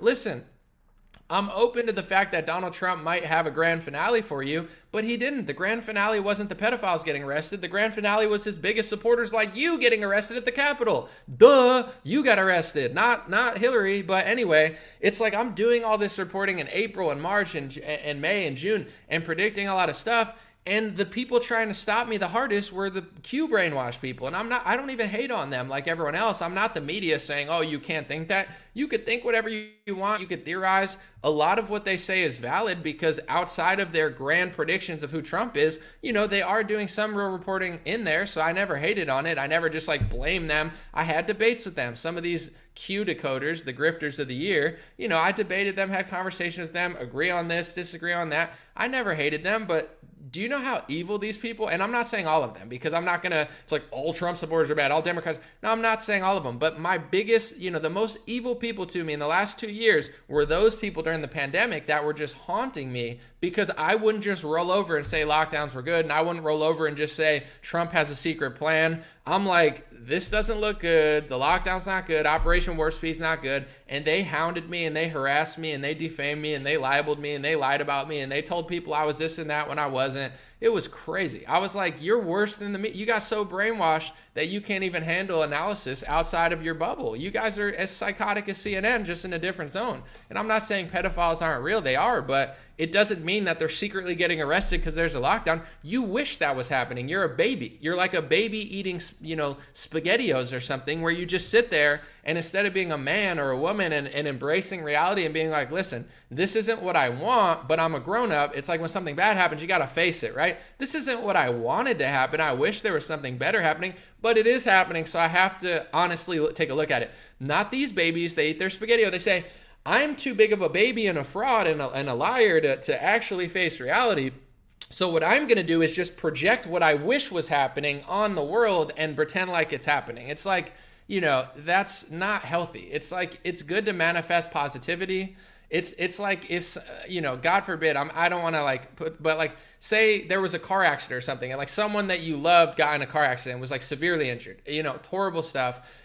I'm open to the fact that Donald Trump might have a grand finale for you, but he didn't. The grand finale wasn't the pedophiles getting arrested. The grand finale was his biggest supporters like you getting arrested at the Capitol. Duh, you got arrested, not Hillary. But anyway, it's like I'm doing all this reporting in April and March and May and June and predicting a lot of stuff. And the people trying to stop me the hardest were the Q brainwashed people. And I don't even hate on them like everyone else. I'm not the media saying, oh, you can't think that. You could think whatever you want. You could theorize. A lot of what they say is valid because outside of their grand predictions of who Trump is, they are doing some real reporting in there. So I never hated on it. I never just blame them. I had debates with them. Some of these Q decoders, the grifters of the year, I debated them, had conversations with them, agree on this, disagree on that. I never hated them, but do you know how evil these people, and I'm not saying all of them because I'm not going to, it's like all Trump supporters are bad, all Democrats. No, I'm not saying all of them, but my biggest, the most evil people to me in the last 2 years were those people during the pandemic that were just haunting me because I wouldn't just roll over and say lockdowns were good, and I wouldn't roll over and just say Trump has a secret plan. I'm like, this doesn't look good. The lockdown's not good. Operation Warp Speed's not good. And they hounded me and they harassed me and they defamed me and they libeled me and they lied about me and they told people I was this and that when I wasn't. It was crazy. I was like, you're worse than the media. You got so brainwashed that you can't even handle analysis outside of your bubble. You guys are as psychotic as CNN, just in a different zone. And I'm not saying pedophiles aren't real. They are, but it doesn't mean that they're secretly getting arrested because there's a lockdown. You wish that was happening. You're a baby. You're like a baby eating, SpaghettiOs or something where you just sit there and instead of being a man or a woman and embracing reality and being like, listen, this isn't what I want, but I'm a grown up. It's like when something bad happens, you got to face it, right? This isn't what I wanted to happen. I wish there was something better happening, but it is happening. So I have to honestly take a look at it. Not these babies. They eat their SpaghettiO. They say, I'm too big of a baby and a fraud and a liar to actually face reality. So what I'm going to do is just project what I wish was happening on the world and pretend like it's happening. It's like, that's not healthy. It's like, it's good to manifest positivity. It's like if, God forbid, I don't want to but say there was a car accident or something and someone that you loved got in a car accident, was severely injured, horrible stuff.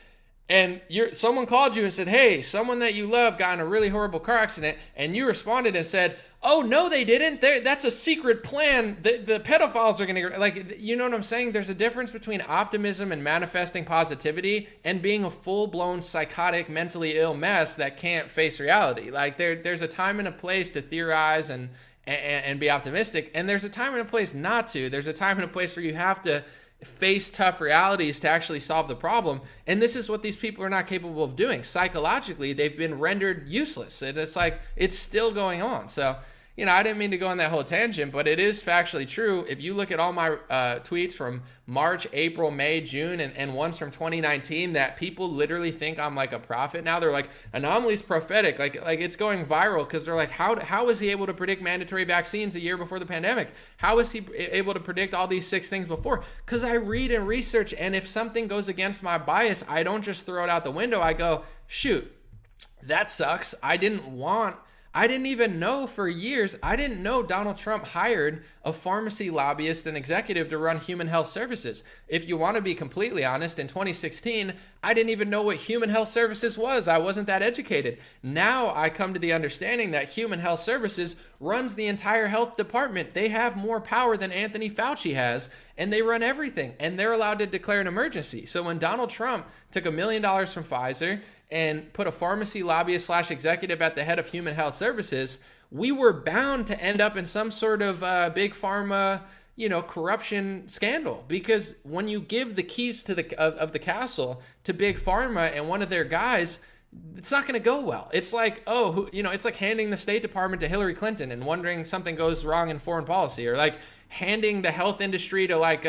And someone called you and said, hey, someone that you love got in a really horrible car accident. And you responded and said, oh, no, they didn't. That's a secret plan. The pedophiles are going to, you know what I'm saying? There's a difference between optimism and manifesting positivity and being a full-blown psychotic, mentally ill mess that can't face reality. There's a time and a place to theorize and be optimistic. And there's a time and a place not to. There's a time and a place where you have to face tough realities to actually solve the problem. And this is what these people are not capable of doing. Psychologically, they've been rendered useless. And it's still going on. So, I didn't mean to go on that whole tangent, but it is factually true. If you look at all my tweets from March, April, May, June, and ones from 2019, that people literally think I'm like a prophet now. They're like, Anomaly's prophetic. Like it's going viral because they're like, how is he able to predict mandatory vaccines a year before the pandemic? How is he able to predict all these 6 things before? Because I read and research, and if something goes against my bias, I don't just throw it out the window. I go, shoot, that sucks. I didn't even know for years. I didn't know Donald Trump hired a pharmacy lobbyist and executive to run human health services. If you want to be completely honest, in 2016, I didn't even know what human health services was. I wasn't that educated. Now I come to the understanding that human health services runs the entire health department. They have more power than Anthony Fauci has, and they run everything, and they're allowed to declare an emergency. So when Donald Trump took $1 million from Pfizer and put a pharmacy lobbyist / executive at the head of human health services, we were bound to end up in some sort of big pharma, corruption scandal. Because when you give the keys to the castle to big pharma and one of their guys, it's not going to go well. It's like, it's like handing the State Department to Hillary Clinton and wondering something goes wrong in foreign policy, or like handing the health industry to like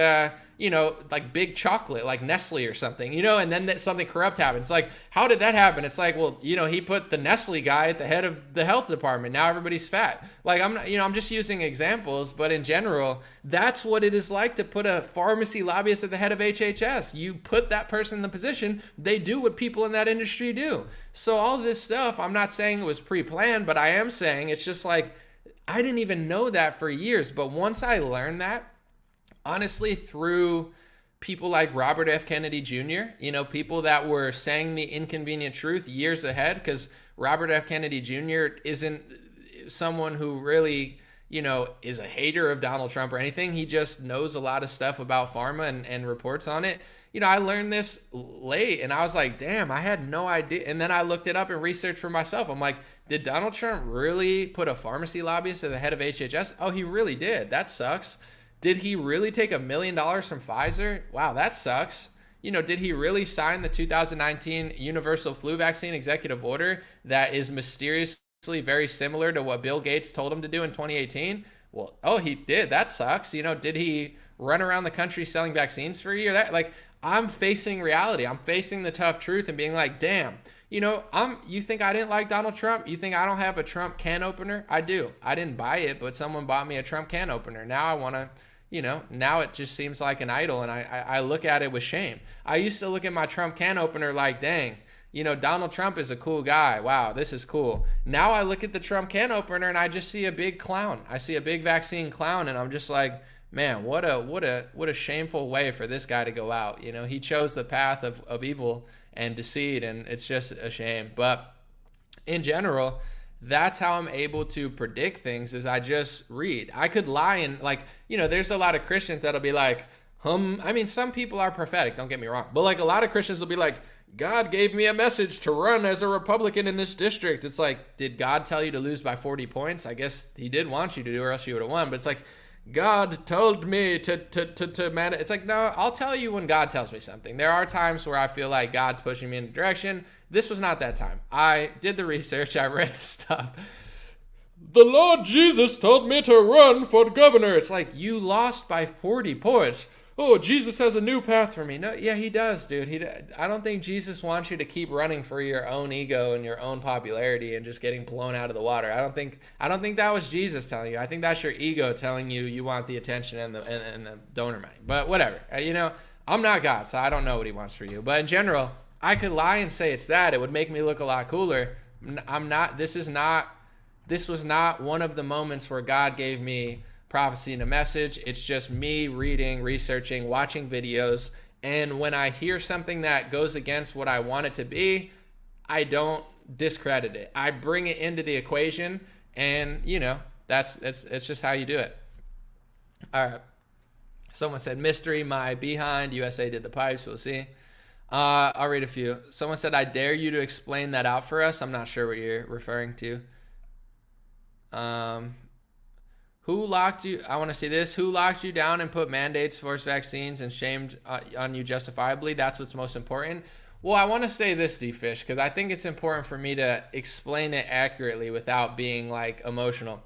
big chocolate, like Nestle or something, and then something corrupt happens. Like, how did that happen? It's like, well, he put the Nestle guy at the head of the health department. Now everybody's fat. Like, I'm just using examples, but in general, that's what it is like to put a pharmacy lobbyist at the head of HHS. You put that person in the position, they do what people in that industry do. So all this stuff, I'm not saying it was pre-planned, but I am saying it's just like, I didn't even know that for years. But once I learned that, honestly, through people like Robert F. Kennedy Jr., people that were saying the inconvenient truth years ahead, because Robert F. Kennedy Jr. isn't, someone who really, is a hater of Donald Trump or anything. He just knows a lot of stuff about pharma and reports on it. I learned this late and I was like, damn, I had no idea. And then I looked it up and researched for myself. I'm like, did Donald Trump really put a pharmacy lobbyist at the head of HHS? Oh, he really did. That sucks. Did he really take $1 million from Pfizer? Wow, that sucks. Did he really sign the 2019 universal flu vaccine executive order that is mysteriously very similar to what Bill Gates told him to do in 2018? Well, oh, he did. That sucks. Did he run around the country selling vaccines for a year? I'm facing reality. I'm facing the tough truth and being like, damn, you think I didn't like Donald Trump? You think I don't have a Trump can opener? I do. I didn't buy it, but someone bought me a Trump can opener. Now I want to, now it just seems like an idol, and I look at it with shame. I used to look at my Trump can opener like, dang, Donald Trump is a cool guy. Wow, this is cool. Now I look at the Trump can opener and I just see a big clown. I see a big vaccine clown, and I'm just like, man, what a shameful way for this guy to go out. He chose the path of evil and deceit, and it's just a shame. But in general, that's how I'm able to predict things, is I just read. I could lie and there's a lot of Christians that'll be like, some people are prophetic, don't get me wrong. But a lot of Christians will be like, God gave me a message to run as a Republican in this district. It's like, did God tell you to lose by 40 points? I guess he did want you to, or else you would have won. But it's like, God told me to man. It's like, no, I'll tell you when God tells me something. There are times where I feel like God's pushing me in a direction. This was not that time. I did the research. I read the stuff. The Lord Jesus told me to run for governor. It's like, you lost by 40 points. Oh, Jesus has a new path for me. No, yeah, he does, dude. I don't think Jesus wants you to keep running for your own ego and your own popularity and just getting blown out of the water. I don't think that was Jesus telling you. I think that's your ego telling you want the attention and the donor money. But whatever. I'm not God, so I don't know what he wants for you. But in general, I could lie and say it's that. It would make me look a lot cooler. I'm not. This was not one of the moments where God gave me prophecy and a message. It's just me reading, researching, watching videos, and when I hear something that goes against what I want it to be, I don't discredit it. I bring it into the equation, and that's just how you do it. All right. Someone said mystery, my behind. USA did the pipes. We'll see. I'll read a few. Someone said, I dare you to explain that out for us. I'm not sure what you're referring to. Who locked you? I want to see this. Who locked you down and put mandates, forced vaccines, and shamed on you justifiably? That's what's most important. Well, I want to say this, D-Fish, because I think it's important for me to explain it accurately without being emotional.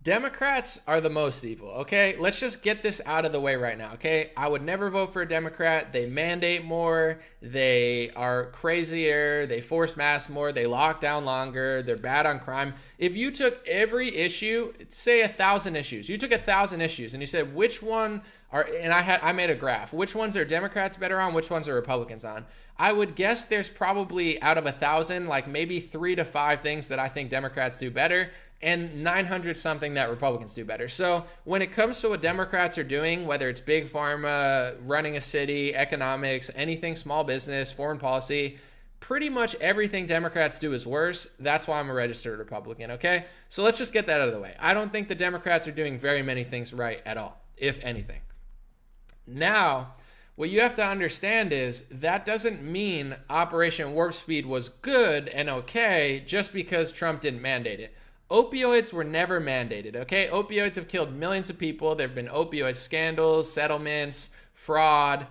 Democrats are the most evil, okay? Let's just get this out of the way right now, okay? I would never vote for a Democrat. They mandate more. They are crazier. They force masks more. They lock down longer. They're bad on crime. If you took every issue, say 1,000 issues, you took 1,000 issues and you said which one are, and I made a graph, which ones are Democrats better on, which ones are Republicans on. I would guess there's probably out of 1,000, maybe 3 to 5 things that I think Democrats do better, and 900 something that Republicans do better. So when it comes to what Democrats are doing, whether it's big pharma, running a city, economics, anything, small business, foreign policy, pretty much everything Democrats do is worse. That's why I'm a registered Republican, okay? So let's just get that out of the way. I don't think the Democrats are doing very many things right at all, if anything. Now, what you have to understand is that doesn't mean Operation Warp Speed was good and okay just because Trump didn't mandate it. Opioids were never mandated, okay? Opioids have killed millions of people. There have been opioid scandals, settlements, fraud.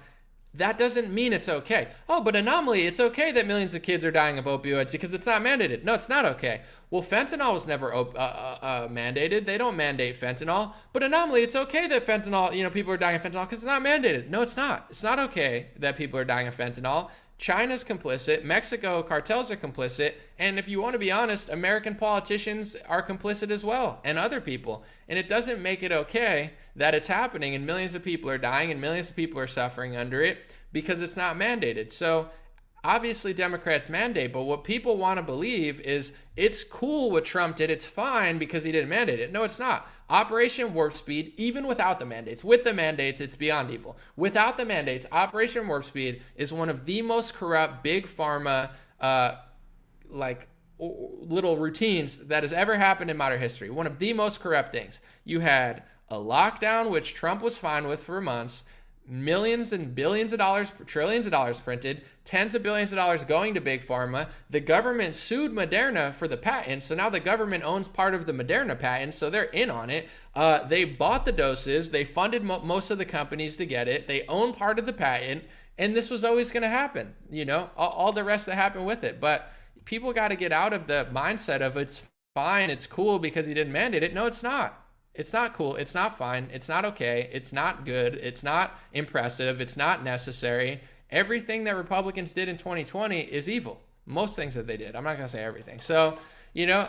That doesn't mean it's okay. Oh, but anomaly, it's okay that millions of kids are dying of opioids because it's not mandated. No, it's not okay. Well, fentanyl was never mandated. They don't mandate fentanyl. But anomaly, it's okay that fentanyl, people are dying of fentanyl because it's not mandated. No, it's not. It's not okay that people are dying of fentanyl. China's complicit, Mexico cartels are complicit, and if you want to be honest, American politicians are complicit as well, and other people. And it doesn't make it okay that it's happening and millions of people are dying and millions of people are suffering under it because it's not mandated. So obviously Democrats mandate, but what people want to believe is it's cool what Trump did, it's fine because he didn't mandate it. No, it's not. Operation Warp Speed, even without the mandates, with the mandates, it's beyond evil. Without the mandates, Operation Warp Speed is one of the most corrupt big pharma, little routines that has ever happened in modern history. One of the most corrupt things. You had a lockdown, which Trump was fine with for months, millions and billions of dollars, trillions of dollars printed, tens of billions of dollars going to big pharma. The government sued Moderna for the patent, so now the government owns part of the Moderna patent, so they're in on it. They bought the doses, they funded most of the companies to get it, they own part of the patent, and this was always going to happen. You know, all the rest that happened with it. But people got to get out of the mindset of it's fine, it's cool because he didn't mandate it. No, it's not. It's not cool. It's not fine. It's not okay. It's not good. It's not impressive. It's not necessary. Everything that Republicans did in 2020 is evil. Most things that they did. I'm not going to say everything. So, you know,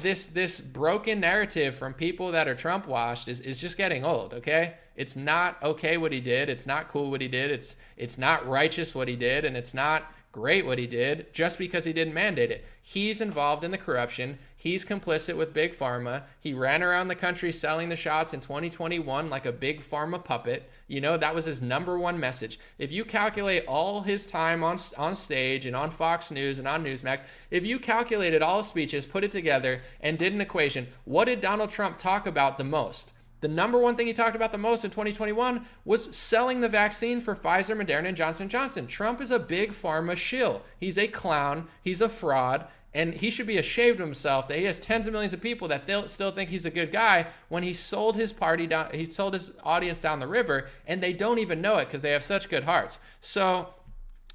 this broken narrative from people that are Trump washed is just getting old, okay? It's not okay what he did. It's not cool what he did. It's not righteous what he did, and it's not great what he did just because he didn't mandate it. He's involved in the corruption. He's complicit with big pharma. He ran around the country selling the shots in 2021 like a big pharma puppet. You know, that was his number one message. If you calculate all his time on stage and on Fox News and on Newsmax, if you calculated all his speeches, put it together and did an equation, what did Donald Trump talk about the most? The number one thing he talked about the most in 2021 was selling the vaccine for Pfizer, Moderna, and Johnson & Johnson. Trump is a big pharma shill. He's a clown. He's a fraud. And he should be ashamed of himself that he has tens of millions of people that still think he's a good guy when he sold his party down, he sold his audience down the river, and they don't even know it because they have such good hearts. So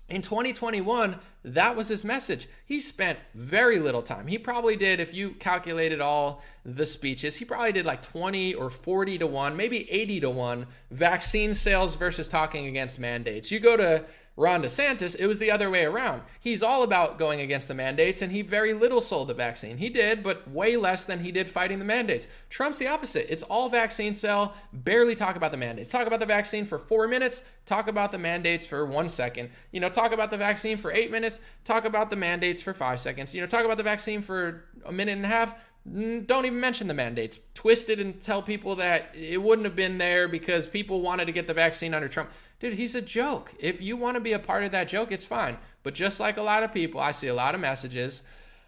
in 2021, that was his message. He spent very little time. He probably did, if you calculated all the speeches, he probably did like 20 or 40 to 1, maybe 80 to 1 vaccine sales versus talking against mandates. You go to Ron DeSantis, it was the other way around. He's all about going against the mandates, and he very little sold the vaccine. He did, but way less than he did fighting the mandates. Trump's the opposite. It's all vaccine sell, barely talk about the mandates. Talk about the vaccine for 4 minutes, talk about the mandates for 1 second. You know, talk about the vaccine for 8 minutes, talk about the mandates for 5 seconds. You know, talk about the vaccine for a minute and a half, don't even mention the mandates. Twist it and tell people that it wouldn't have been there because people wanted to get the vaccine under Trump. Dude, he's a joke. If you want to be a part of that joke, it's fine. But just like a lot of people, I see a lot of messages.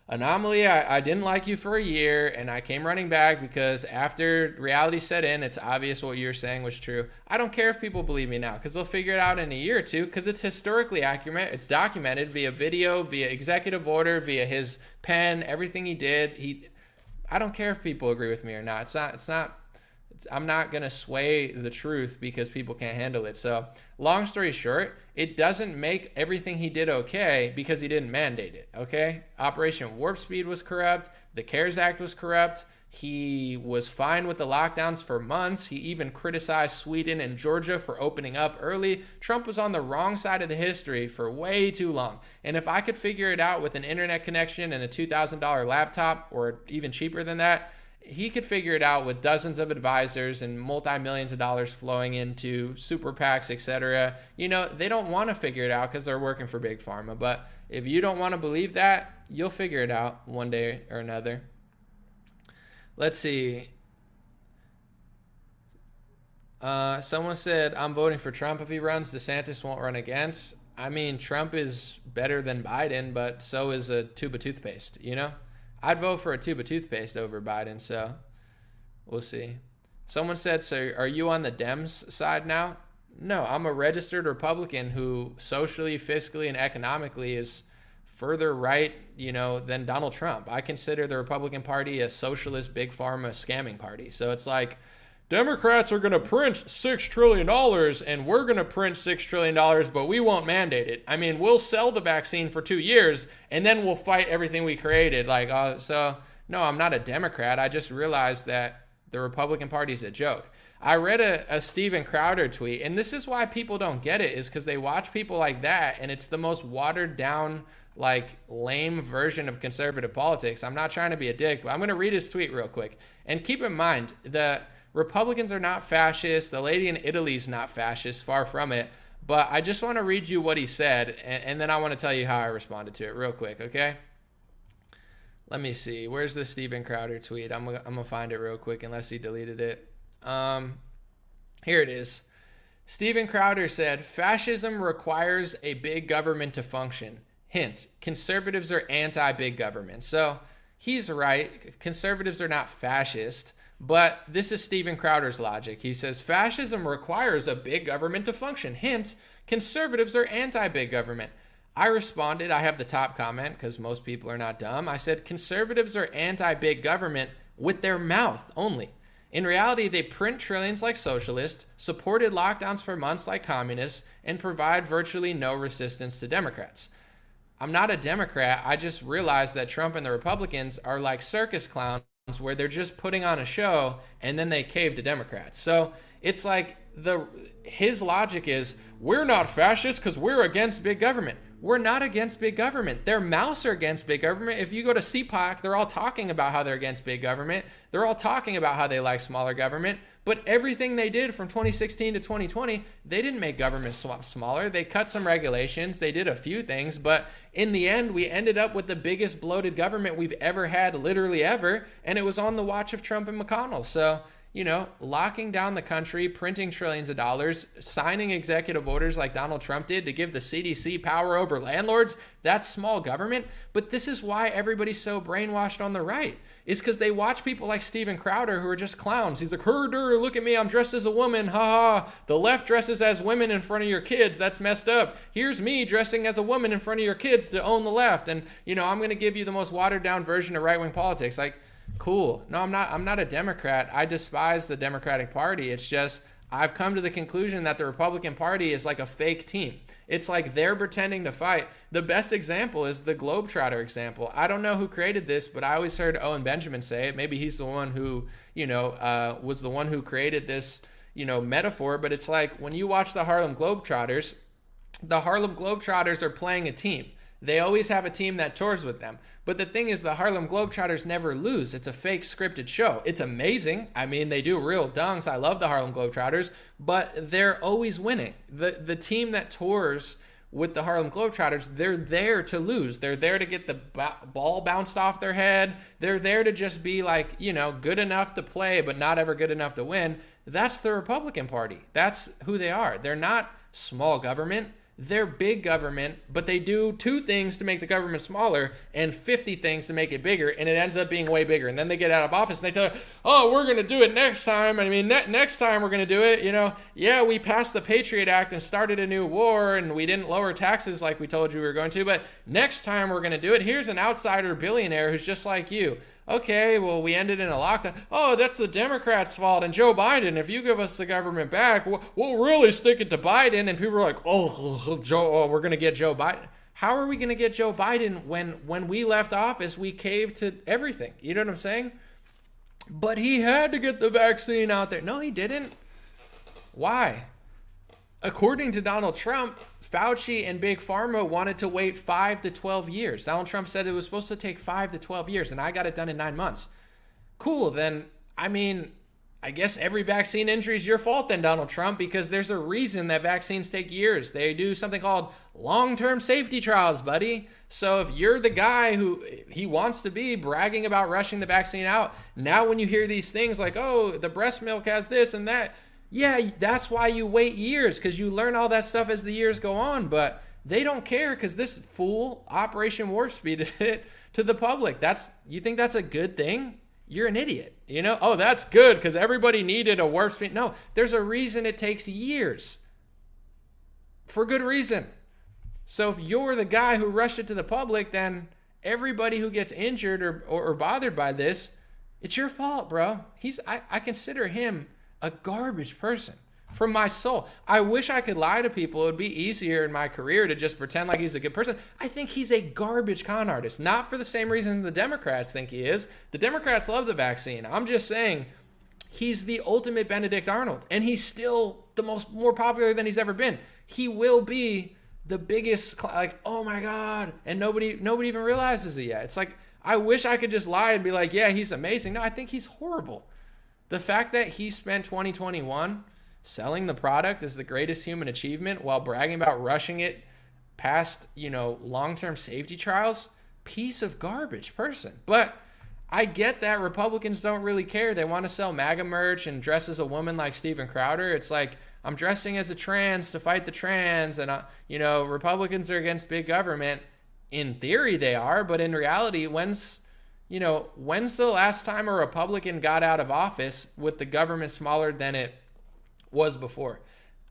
Anomaly, I didn't like you for a year, and I came running back because after reality set in, it's obvious what you were saying was true. I don't care if people believe me now because they'll figure it out in a year or two because it's historically accurate. It's documented via video, via executive order, via his pen, everything he did. I don't care if people agree with me or not. I'm not going to sway the truth because people can't handle it. So long story short, it doesn't make everything he did okay because he didn't mandate it, okay? Operation Warp Speed was corrupt. The CARES Act was corrupt. He was fine with the lockdowns for months. He even criticized Sweden and Georgia for opening up early. Trump was on the wrong side of the history for way too long. And if I could figure it out with an internet connection and a $2,000 laptop, or even cheaper than that, he could figure it out with dozens of advisors and multi-millions of dollars flowing into super PACs, etc. You know, they don't want to figure it out because they're working for Big Pharma. But if you don't want to believe that, you'll figure it out one day or another. Let's see. Someone said, I'm voting for Trump if he runs. DeSantis won't run against. I mean, Trump is better than Biden, but so is a tube of toothpaste, you know? I'd vote for a tube of toothpaste over Biden, so we'll see. Someone said, so are you on the Dems side now? No, I'm a registered Republican who socially, fiscally, and economically is further right, you know, than Donald Trump. I consider the Republican Party a socialist, big pharma scamming party. So it's like, Democrats are going to print $6 trillion and we're going to print $6 trillion, but we won't mandate it. I mean, we'll sell the vaccine for 2 years and then we'll fight everything we created. So no, I'm not a Democrat. I just realized that the Republican Party is a joke. I read a Steven Crowder tweet, and this is why people don't get it, is because they watch people like that and it's the most watered down, like lame version of conservative politics. I'm not trying to be a dick, but I'm going to read his tweet real quick. And keep in mind, the Republicans are not fascist. The lady in Italy is not fascist, far from it. But I just want to read you what he said, and then I want to tell you how I responded to it real quick, okay? Let me see. Where's the Steven Crowder tweet? I'm gonna find it real quick unless he deleted it. Here it is. Steven Crowder said, fascism requires a big government to function. Hint, conservatives are anti-big government. So he's right. Conservatives are not fascist. But this is Steven Crowder's logic. He says, fascism requires a big government to function. Hint, conservatives are anti-big government. I responded, I have the top comment because most people are not dumb. I said, conservatives are anti-big government with their mouth only. In reality, they print trillions like socialists, supported lockdowns for months like communists, and provide virtually no resistance to Democrats. I'm not a Democrat. I just realized that Trump and the Republicans are like circus clowns where they're just putting on a show and then they cave to Democrats. So it's like his logic is, we're not fascists because we're against big government. We're not against big government. Their mouths are against big government. If you go to CPAC, they're all talking about how they're against big government. They're all talking about how they like smaller government. But everything they did from 2016 to 2020, they didn't make government smaller. They cut some regulations. They did a few things. But in the end, we ended up with the biggest bloated government we've ever had, literally ever. And it was on the watch of Trump and McConnell. So, you know, locking down the country, printing trillions of dollars, signing executive orders like Donald Trump did to give the CDC power over landlords, that's small government. But this is why everybody's so brainwashed on the right. It's because they watch people like Steven Crowder who are just clowns. He's like, herder, look at me, I'm dressed as a woman, ha ha. The left dresses as women in front of your kids, that's messed up. Here's me dressing as a woman in front of your kids to own the left. And, you know, I'm going to give you the most watered down version of right-wing politics. Like, cool. No, I'm not a Democrat. I despise the Democratic Party. It's just I've come to the conclusion that the Republican Party is like a fake team. It's like they're pretending to fight. The best example is the Globetrotter example. I don't know who created this, but I always heard Owen Benjamin say it. Maybe he's the one who, you know, was the one who created this, you know, metaphor. But it's like when you watch the Harlem Globetrotters are playing a team. They always have a team that tours with them. But the thing is, the Harlem Globetrotters never lose. It's a fake scripted show. It's amazing. I mean, they do real dunks. I love the Harlem Globetrotters, but they're always winning. The team that tours with the Harlem Globetrotters, they're there to lose. They're there to get the ball bounced off their head. They're there to just be like, you know, good enough to play, but not ever good enough to win. That's the Republican Party. That's who they are. They're not small government. They're big government, but they do 2 things to make the government smaller and 50 things to make it bigger, and it ends up being way bigger. And then they get out of office and they tell you, oh, we're going to do it next time. I mean, next time we're going to do it. You know, yeah, we passed the Patriot Act and started a new war, and we didn't lower taxes like we told you we were going to, but next time we're going to do it. Here's an outsider billionaire who's just like you. Okay, well, we ended in a lockdown. Oh, that's the Democrats' fault. And Joe Biden, if you give us the government back, we'll really stick it to Biden. And people are like, we're going to get Joe Biden. How are we going to get Joe Biden when we left office, we caved to everything? You know what I'm saying? But he had to get the vaccine out there. No, he didn't. Why? According to Donald Trump, Fauci and Big Pharma wanted to wait 5 to 12 years. Donald Trump said it was supposed to take 5 to 12 years, and I got it done in 9 months. Cool, then, I mean, I guess every vaccine injury is your fault then, Donald Trump, because there's a reason that vaccines take years. They do something called long-term safety trials, buddy. So if you're the guy who he wants to be bragging about rushing the vaccine out, now when you hear these things like, oh, the breast milk has this and that, yeah, that's why you wait years, because you learn all that stuff as the years go on. But they don't care because this fool, Operation Warp Speed, it to the public. You think that's a good thing? You're an idiot. You know, oh, that's good because everybody needed a warp speed. No, there's a reason it takes years. For good reason. So if you're the guy who rushed it to the public, then everybody who gets injured or bothered by this, it's your fault, bro. I consider him a garbage person from my soul. I wish I could lie to people. It would be easier in my career to just pretend like he's a good person. I think he's a garbage con artist, not for the same reason the Democrats think he is. The Democrats love the vaccine. I'm just saying he's the ultimate Benedict Arnold, and he's still more popular than he's ever been. He will be the biggest, like, oh my God, and nobody even realizes it yet. It's like, I wish I could just lie and be like, yeah, he's amazing. No, I think he's horrible. The fact that he spent 2021 selling the product as the greatest human achievement while bragging about rushing it past, long-term safety trials, piece of garbage person. But I get that Republicans don't really care. They want to sell MAGA merch and dress as a woman like Steven Crowder. It's like, I'm dressing as a trans to fight the trans, and Republicans are against big government. in theory they are, but in reality, when's the last time a Republican got out of office with the government smaller than it was before?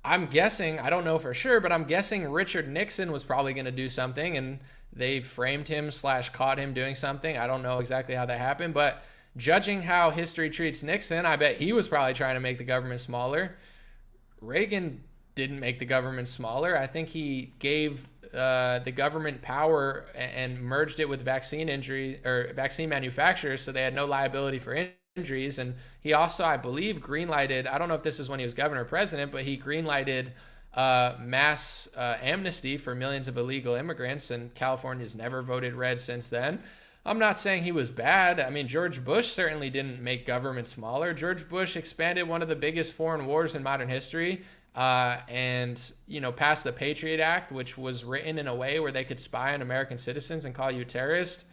I'm guessing, I don't know for sure, but I'm guessing Richard Nixon was probably going to do something, and they framed him / caught him doing something. I don't know exactly how that happened, but judging how history treats Nixon, I bet he was probably trying to make the government smaller. Reagan didn't make the government smaller. I think he gave the government power and merged it with vaccine manufacturers, so they had no liability for injuries. And he also, I believe, greenlighted, I don't know if this is when he was governor or president, but he greenlighted mass amnesty for millions of illegal immigrants, and California's never voted red since then. I'm not saying he was bad. I mean, George Bush certainly didn't make government smaller. George Bush expanded one of the biggest foreign wars in modern history, and passed the Patriot Act, which was written in a way where they could spy on American citizens and call you terrorist.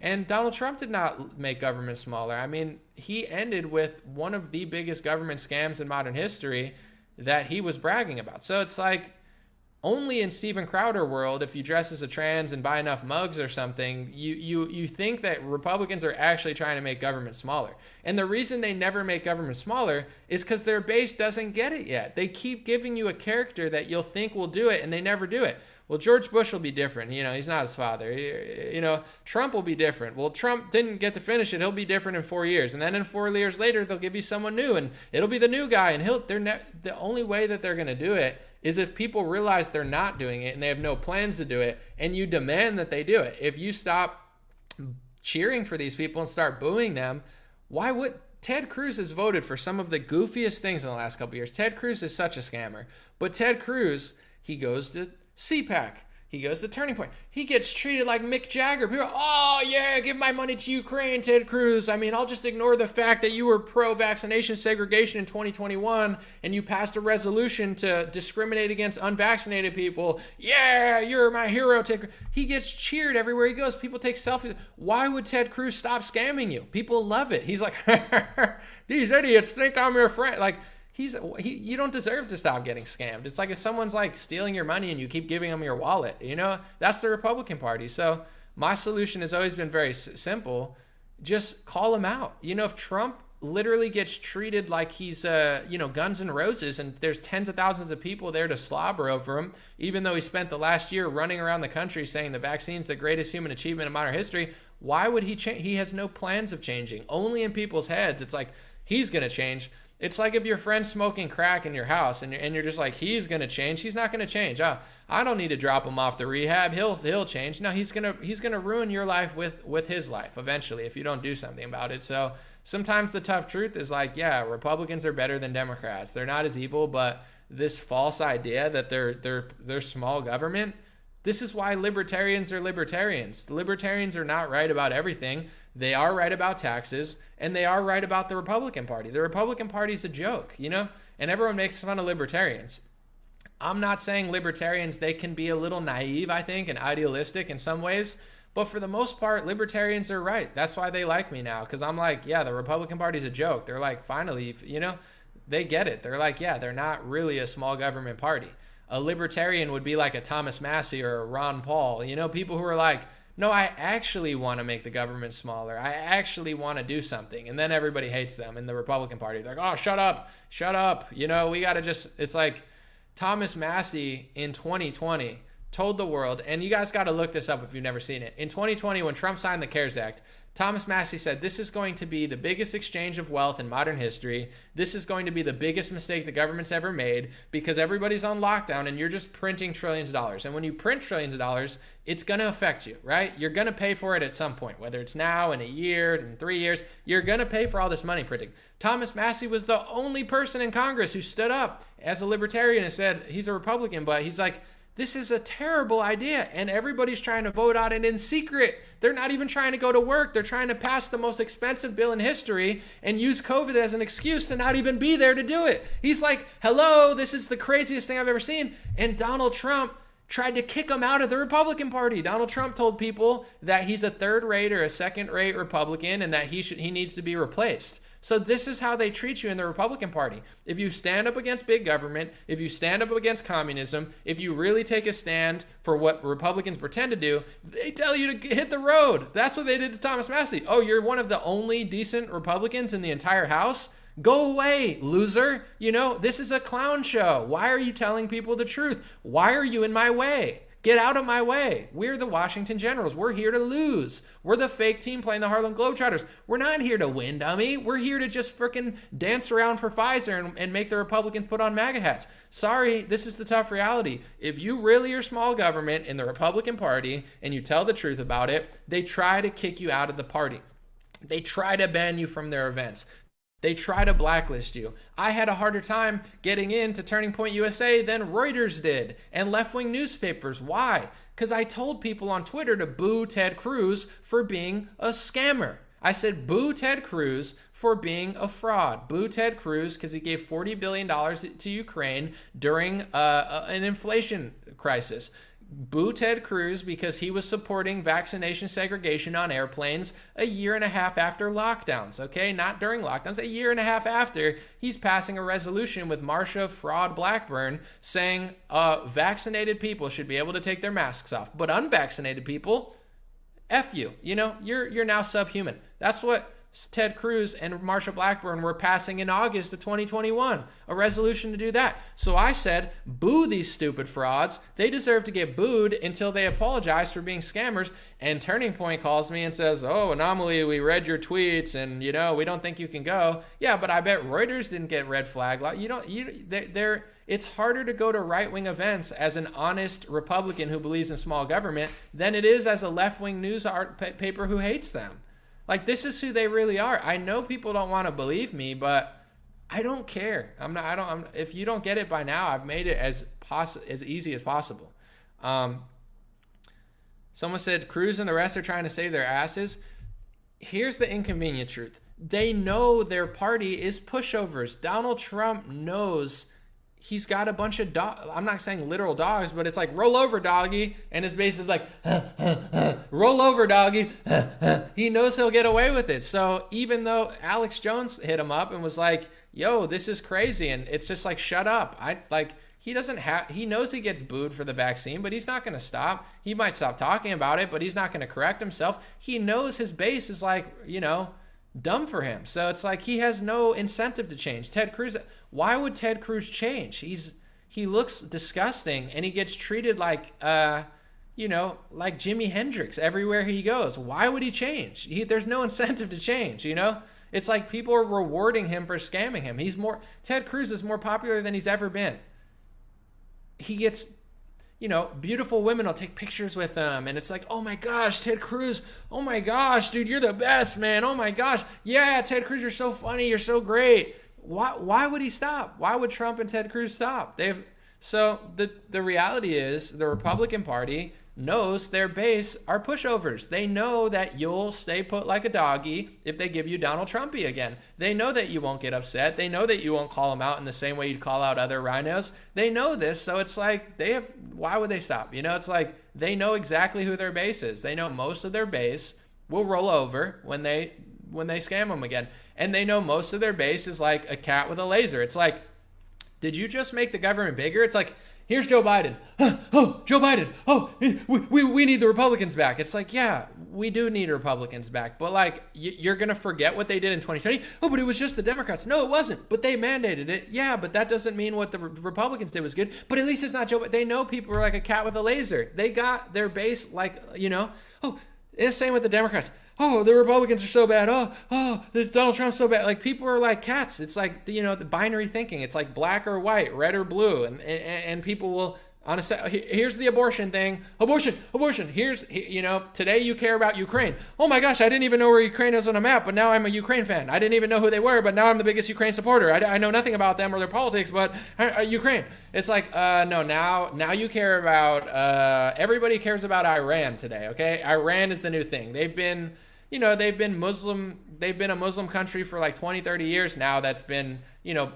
And Donald Trump did not make government smaller. I mean, he ended with one of the biggest government scams in modern history that he was bragging about. So it's like, only in Steven Crowder world, if you dress as a trans and buy enough mugs or something, you think that Republicans are actually trying to make government smaller. And the reason they never make government smaller is because their base doesn't get it yet. They keep giving you a character that you'll think will do it, and they never do it. Well, George Bush will be different. He's not his father. Trump will be different. Well, Trump didn't get to finish it. He'll be different in 4 years. And then in 4 years later, they'll give you someone new, and it'll be the new guy. And the only way that they're going to do it is if people realize they're not doing it and they have no plans to do it, and you demand that they do it. If you stop cheering for these people and start booing them, why would... Ted Cruz has voted for some of the goofiest things in the last couple of years. Ted Cruz is such a scammer. But Ted Cruz, he goes to CPAC. He goes to Turning Point. He gets treated like Mick Jagger. People are, give my money to Ukraine, Ted Cruz. I mean, I'll just ignore the fact that you were pro-vaccination segregation in 2021 and you passed a resolution to discriminate against unvaccinated people. Yeah, you're my hero, Ted Cruz. He gets cheered everywhere he goes. People take selfies. Why would Ted Cruz stop scamming you? People love it. He's like, these idiots think I'm your friend. Like, you don't deserve to stop getting scammed. It's like if someone's like stealing your money and you keep giving them your wallet, that's the Republican Party. So my solution has always been very simple. Just call him out. If Trump literally gets treated like he's, Guns N' Roses, and there's tens of thousands of people there to slobber over him, even though he spent the last year running around the country saying the vaccine's the greatest human achievement in modern history, why would he change? He has no plans of changing. Only in people's heads. It's like, he's going to change. It's like if your friend's smoking crack in your house and you're just like, he's going to change. He's not going to change. Oh, I don't need to drop him off to rehab. He'll change. No, he's going to ruin your life with his life eventually if you don't do something about it. So sometimes the tough truth is like, yeah, Republicans are better than Democrats. They're not as evil, but this false idea that they're small government, this is why libertarians are libertarians. Libertarians are not right about everything. They are right about taxes, and they are right about the Republican Party. The Republican Party is a joke, and everyone makes fun of libertarians. I'm not saying libertarians, they can be a little naive, I think, and idealistic in some ways, but for the most part, libertarians are right. That's why they like me now, because I'm like, yeah, the Republican Party is a joke. They're like, finally, they get it. They're like, yeah, they're not really a small government party. A libertarian would be like a Thomas Massey or a Ron Paul, people who are like, no, I actually want to make the government smaller. I actually want to do something. And then everybody hates them in the Republican Party. They're like, oh, shut up. We got to it's like Thomas Massey in 2020 told the world, and you guys got to look this up if you've never seen it. In 2020, when Trump signed the CARES Act, Thomas Massey said, this is going to be the biggest exchange of wealth in modern history. This is going to be the biggest mistake the government's ever made because everybody's on lockdown and you're just printing trillions of dollars. And when you print trillions of dollars, it's going to affect you, right? You're going to pay for it at some point, whether it's now, in a year, in 3 years. You're going to pay for all this money printing. Thomas Massey was the only person in Congress who stood up as a libertarian and said, he's a Republican, but he's like, this is a terrible idea, and everybody's trying to vote on it in secret. They're not even trying to go to work. They're trying to pass the most expensive bill in history and use COVID as an excuse to not even be there to do it. He's like, hello, this is the craziest thing I've ever seen. And Donald Trump tried to kick him out of the Republican Party. Donald Trump told people that he's a third-rate or a second-rate Republican and that he needs to be replaced. So this is how they treat you in the Republican Party. If you stand up against big government, if you stand up against communism, if you really take a stand for what Republicans pretend to do, they tell you to hit the road. That's what they did to Thomas Massie. Oh, you're one of the only decent Republicans in the entire House? Go away, loser. You know, this is a clown show. Why are you telling people the truth? Why are you in my way? Get out of my way. We're the Washington Generals. We're here to lose. We're the fake team playing the Harlem Globetrotters. We're not here to win, dummy. We're here to just freaking dance around for Pfizer and make the Republicans put on MAGA hats. Sorry, this is the tough reality. If you really are small government in the Republican Party and you tell the truth about it, they try to kick you out of the party. They try to ban you from their events. They try to blacklist you. I had a harder time getting into Turning Point USA than Reuters did and left-wing newspapers. Why? Because I told people on Twitter to boo Ted Cruz for being a scammer. I said, boo Ted Cruz for being a fraud. Boo Ted Cruz because he gave $40 billion to Ukraine during an inflation crisis. Boo Ted Cruz because he was supporting vaccination segregation on airplanes a year and a half after lockdowns, okay? Not during lockdowns, a year and a half after. He's passing a resolution with Marsha Fraud Blackburn saying vaccinated people should be able to take their masks off, but unvaccinated people, F you. You know, you're now subhuman. That's what Ted Cruz and Marsha Blackburn were passing in August of 2021, a resolution to do that. So I said, boo these stupid frauds. They deserve to get booed until they apologize for being scammers. And Turning Point calls me and says, oh, Anomaly, we read your tweets and, you know, we don't think you can go. Yeah, but I bet Reuters didn't get red flag. It's harder to go to right-wing events as an honest Republican who believes in small government than it is as a left-wing news paper who hates them. Like, this is who they really are. I know people don't want to believe me, but I don't care. If you don't get it by now, I've made it as easy as possible. Someone said Cruz and the rest are trying to save their asses. Here's the inconvenient truth. They know their party is pushovers. Donald Trump knows he's got a bunch of I'm not saying literal dogs, but it's like, roll over, doggy. And his base is like, roll over, doggy. He knows he'll get away with it. So even though Alex Jones hit him up and was like, yo, this is crazy. And it's just like, shut up. He knows he gets booed for the vaccine, but he's not going to stop. He might stop talking about it, but he's not going to correct himself. He knows his base is like, you know, dumb for him. So it's like he has no incentive to change. Ted Cruz, why would Ted Cruz change? He looks disgusting and he gets treated like like Jimi Hendrix everywhere he goes. Why would he change? There's no incentive to change, you know? It's like people are rewarding him for scamming him. Ted Cruz is more popular than he's ever been. He gets, beautiful women will take pictures with him. And it's like, oh my gosh, Ted Cruz. Oh my gosh, dude, you're the best, man. Oh my gosh. Yeah, Ted Cruz, you're so funny. You're so great. Why would he stop? Why would Trump and Ted Cruz stop? So the reality is the Republican Party knows their base are pushovers. They know that you'll stay put like a doggy if they give you Donald Trumpy again. They know that you won't get upset. They know that you won't call them out in the same way you'd call out other rhinos. They know this, so it's like why would they stop? It's like they know exactly who their base is. They know most of their base will roll over when they scam them again. And they know most of their base is like a cat with a laser. It's like, did you just make the government bigger? It's like, here's Joe Biden. Oh, Joe Biden. Oh, we need the Republicans back. It's like, yeah, we do need Republicans back. But like, you're going to forget what they did in 2020? Oh, but it was just the Democrats. No, it wasn't. But they mandated it. Yeah, but that doesn't mean what the Republicans did was good. But at least it's not Joe Biden. They know people are like a cat with a laser. They got their base like, oh, it's the same with the Democrats. Oh, the Republicans are so bad. Oh, Donald Trump's so bad. Like, people are like cats. It's like, the binary thinking. It's like black or white, red or blue. And people will, here's the abortion thing. Abortion. Here's, today you care about Ukraine. Oh my gosh, I didn't even know where Ukraine is on a map, but now I'm a Ukraine fan. I didn't even know who they were, but now I'm the biggest Ukraine supporter. I know nothing about them or their politics, but Ukraine. It's like, no, now you care about, everybody cares about Iran today, okay? Iran is the new thing. They've been a Muslim country for like 20, 30 years now that's been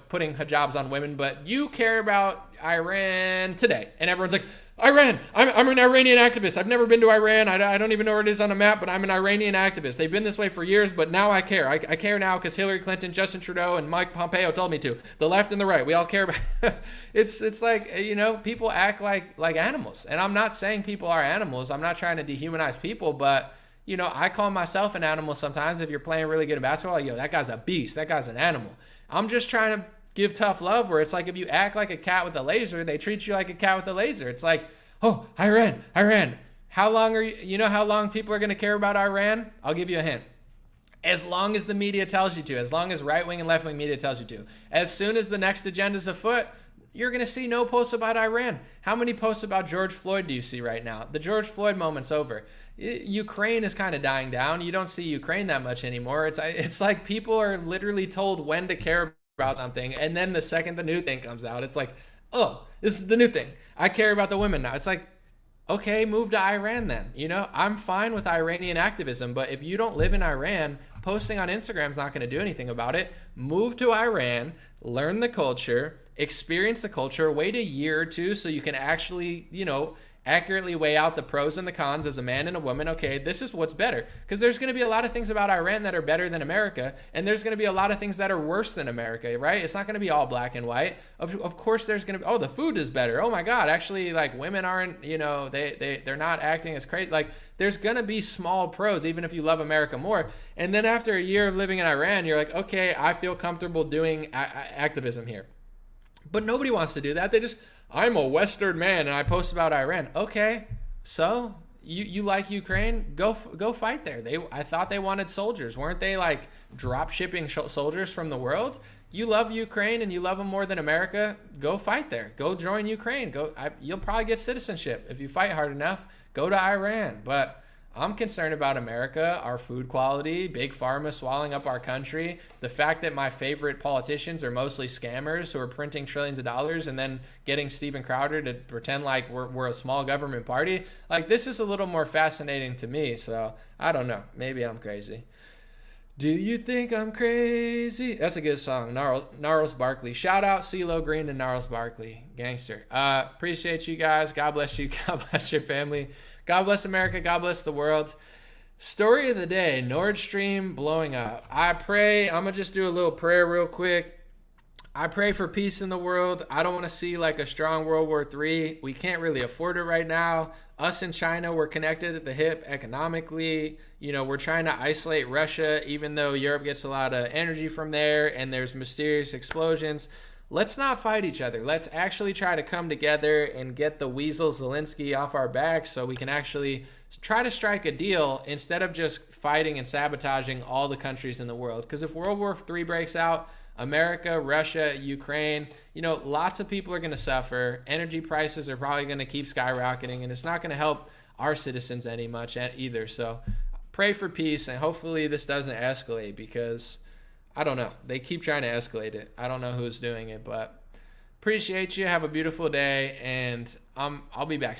putting hijabs on women, but you care about Iran today. And everyone's like, Iran, I'm an Iranian activist. I've never been to Iran. I don't even know where it is on a map, but I'm an Iranian activist. They've been this way for years, but now I care. I care now because Hillary Clinton, Justin Trudeau, and Mike Pompeo told me to. The left and the right, we all care about It's like, people act like animals. And I'm not saying people are animals. I'm not trying to dehumanize people, but I call myself an animal sometimes. If you're playing really good in basketball, like, yo, that guy's a beast. That guy's an animal. I'm just trying to give tough love, where it's like, if you act like a cat with a laser, they treat you like a cat with a laser. It's like, oh, Iran. How long how long people are going to care about Iran? I'll give you a hint. As long as the media tells you to, as long as right-wing and left-wing media tells you to. As soon as the next agenda's afoot, you're going to see no posts about Iran. How many posts about George Floyd do you see right now? The George Floyd moment's over. Ukraine is kind of dying down. You don't see Ukraine that much anymore. It's like people are literally told when to care about something, and then the second the new thing comes out, it's like, oh, this is the new thing. I care about the women now. It's like, okay, move to Iran then. I'm fine with Iranian activism, but if you don't live in Iran, posting on Instagram is not going to do anything about it. Move to Iran, learn the culture, experience the culture, wait a year or two so you can actually, accurately weigh out the pros and the cons as a man and a woman. Okay, this is what's better. Because there's going to be a lot of things about Iran that are better than America, and there's going to be a lot of things that are worse than America, right? It's not going to be all black and white. Of course there's going to be, oh, the food is better. Oh my God, actually, like, women aren't, they're not acting as crazy. Like, there's going to be small pros, even if you love America more. And then after a year of living in Iran, you're like, okay, I feel comfortable doing activism here. But nobody wants to do that. I'm a Western man and I post about Iran. Okay, so you like Ukraine? Go fight there. I thought they wanted soldiers. Weren't they like drop shipping soldiers from the world? You love Ukraine and you love them more than America. Go fight there. Go join Ukraine. You'll probably get citizenship if you fight hard enough. Go to Iran. But I'm concerned about America, our food quality, big pharma swallowing up our country, the fact that my favorite politicians are mostly scammers who are printing trillions of dollars and then getting Steven Crowder to pretend like we're a small government party. Like, this is a little more fascinating to me, so I don't know. Maybe I'm crazy. Do you think I'm crazy? That's a good song. Gnarls Barkley. Shout out CeeLo Green and Gnarls Barkley. Gangster. Appreciate you guys. God bless you. God bless your family. God bless America. God bless the world. Story of the day, Nordstream blowing up. I'm going to just do a little prayer real quick. I pray for peace in the world. I don't want to see like a strong World War III. We can't really afford it right now. Us and China, we're connected at the hip economically. We're trying to isolate Russia, even though Europe gets a lot of energy from there and there's mysterious explosions. Let's not fight each other. Let's actually try to come together and get the weasel Zelensky off our backs so we can actually try to strike a deal instead of just fighting and sabotaging all the countries in the world. Because if World War III breaks out, America, Russia, Ukraine, lots of people are going to suffer. Energy prices are probably going to keep skyrocketing, and it's not going to help our citizens any much either. So pray for peace, and hopefully this doesn't escalate, because I don't know. They keep trying to escalate it. I don't know who's doing it, but appreciate you. Have a beautiful day, and I'll be back.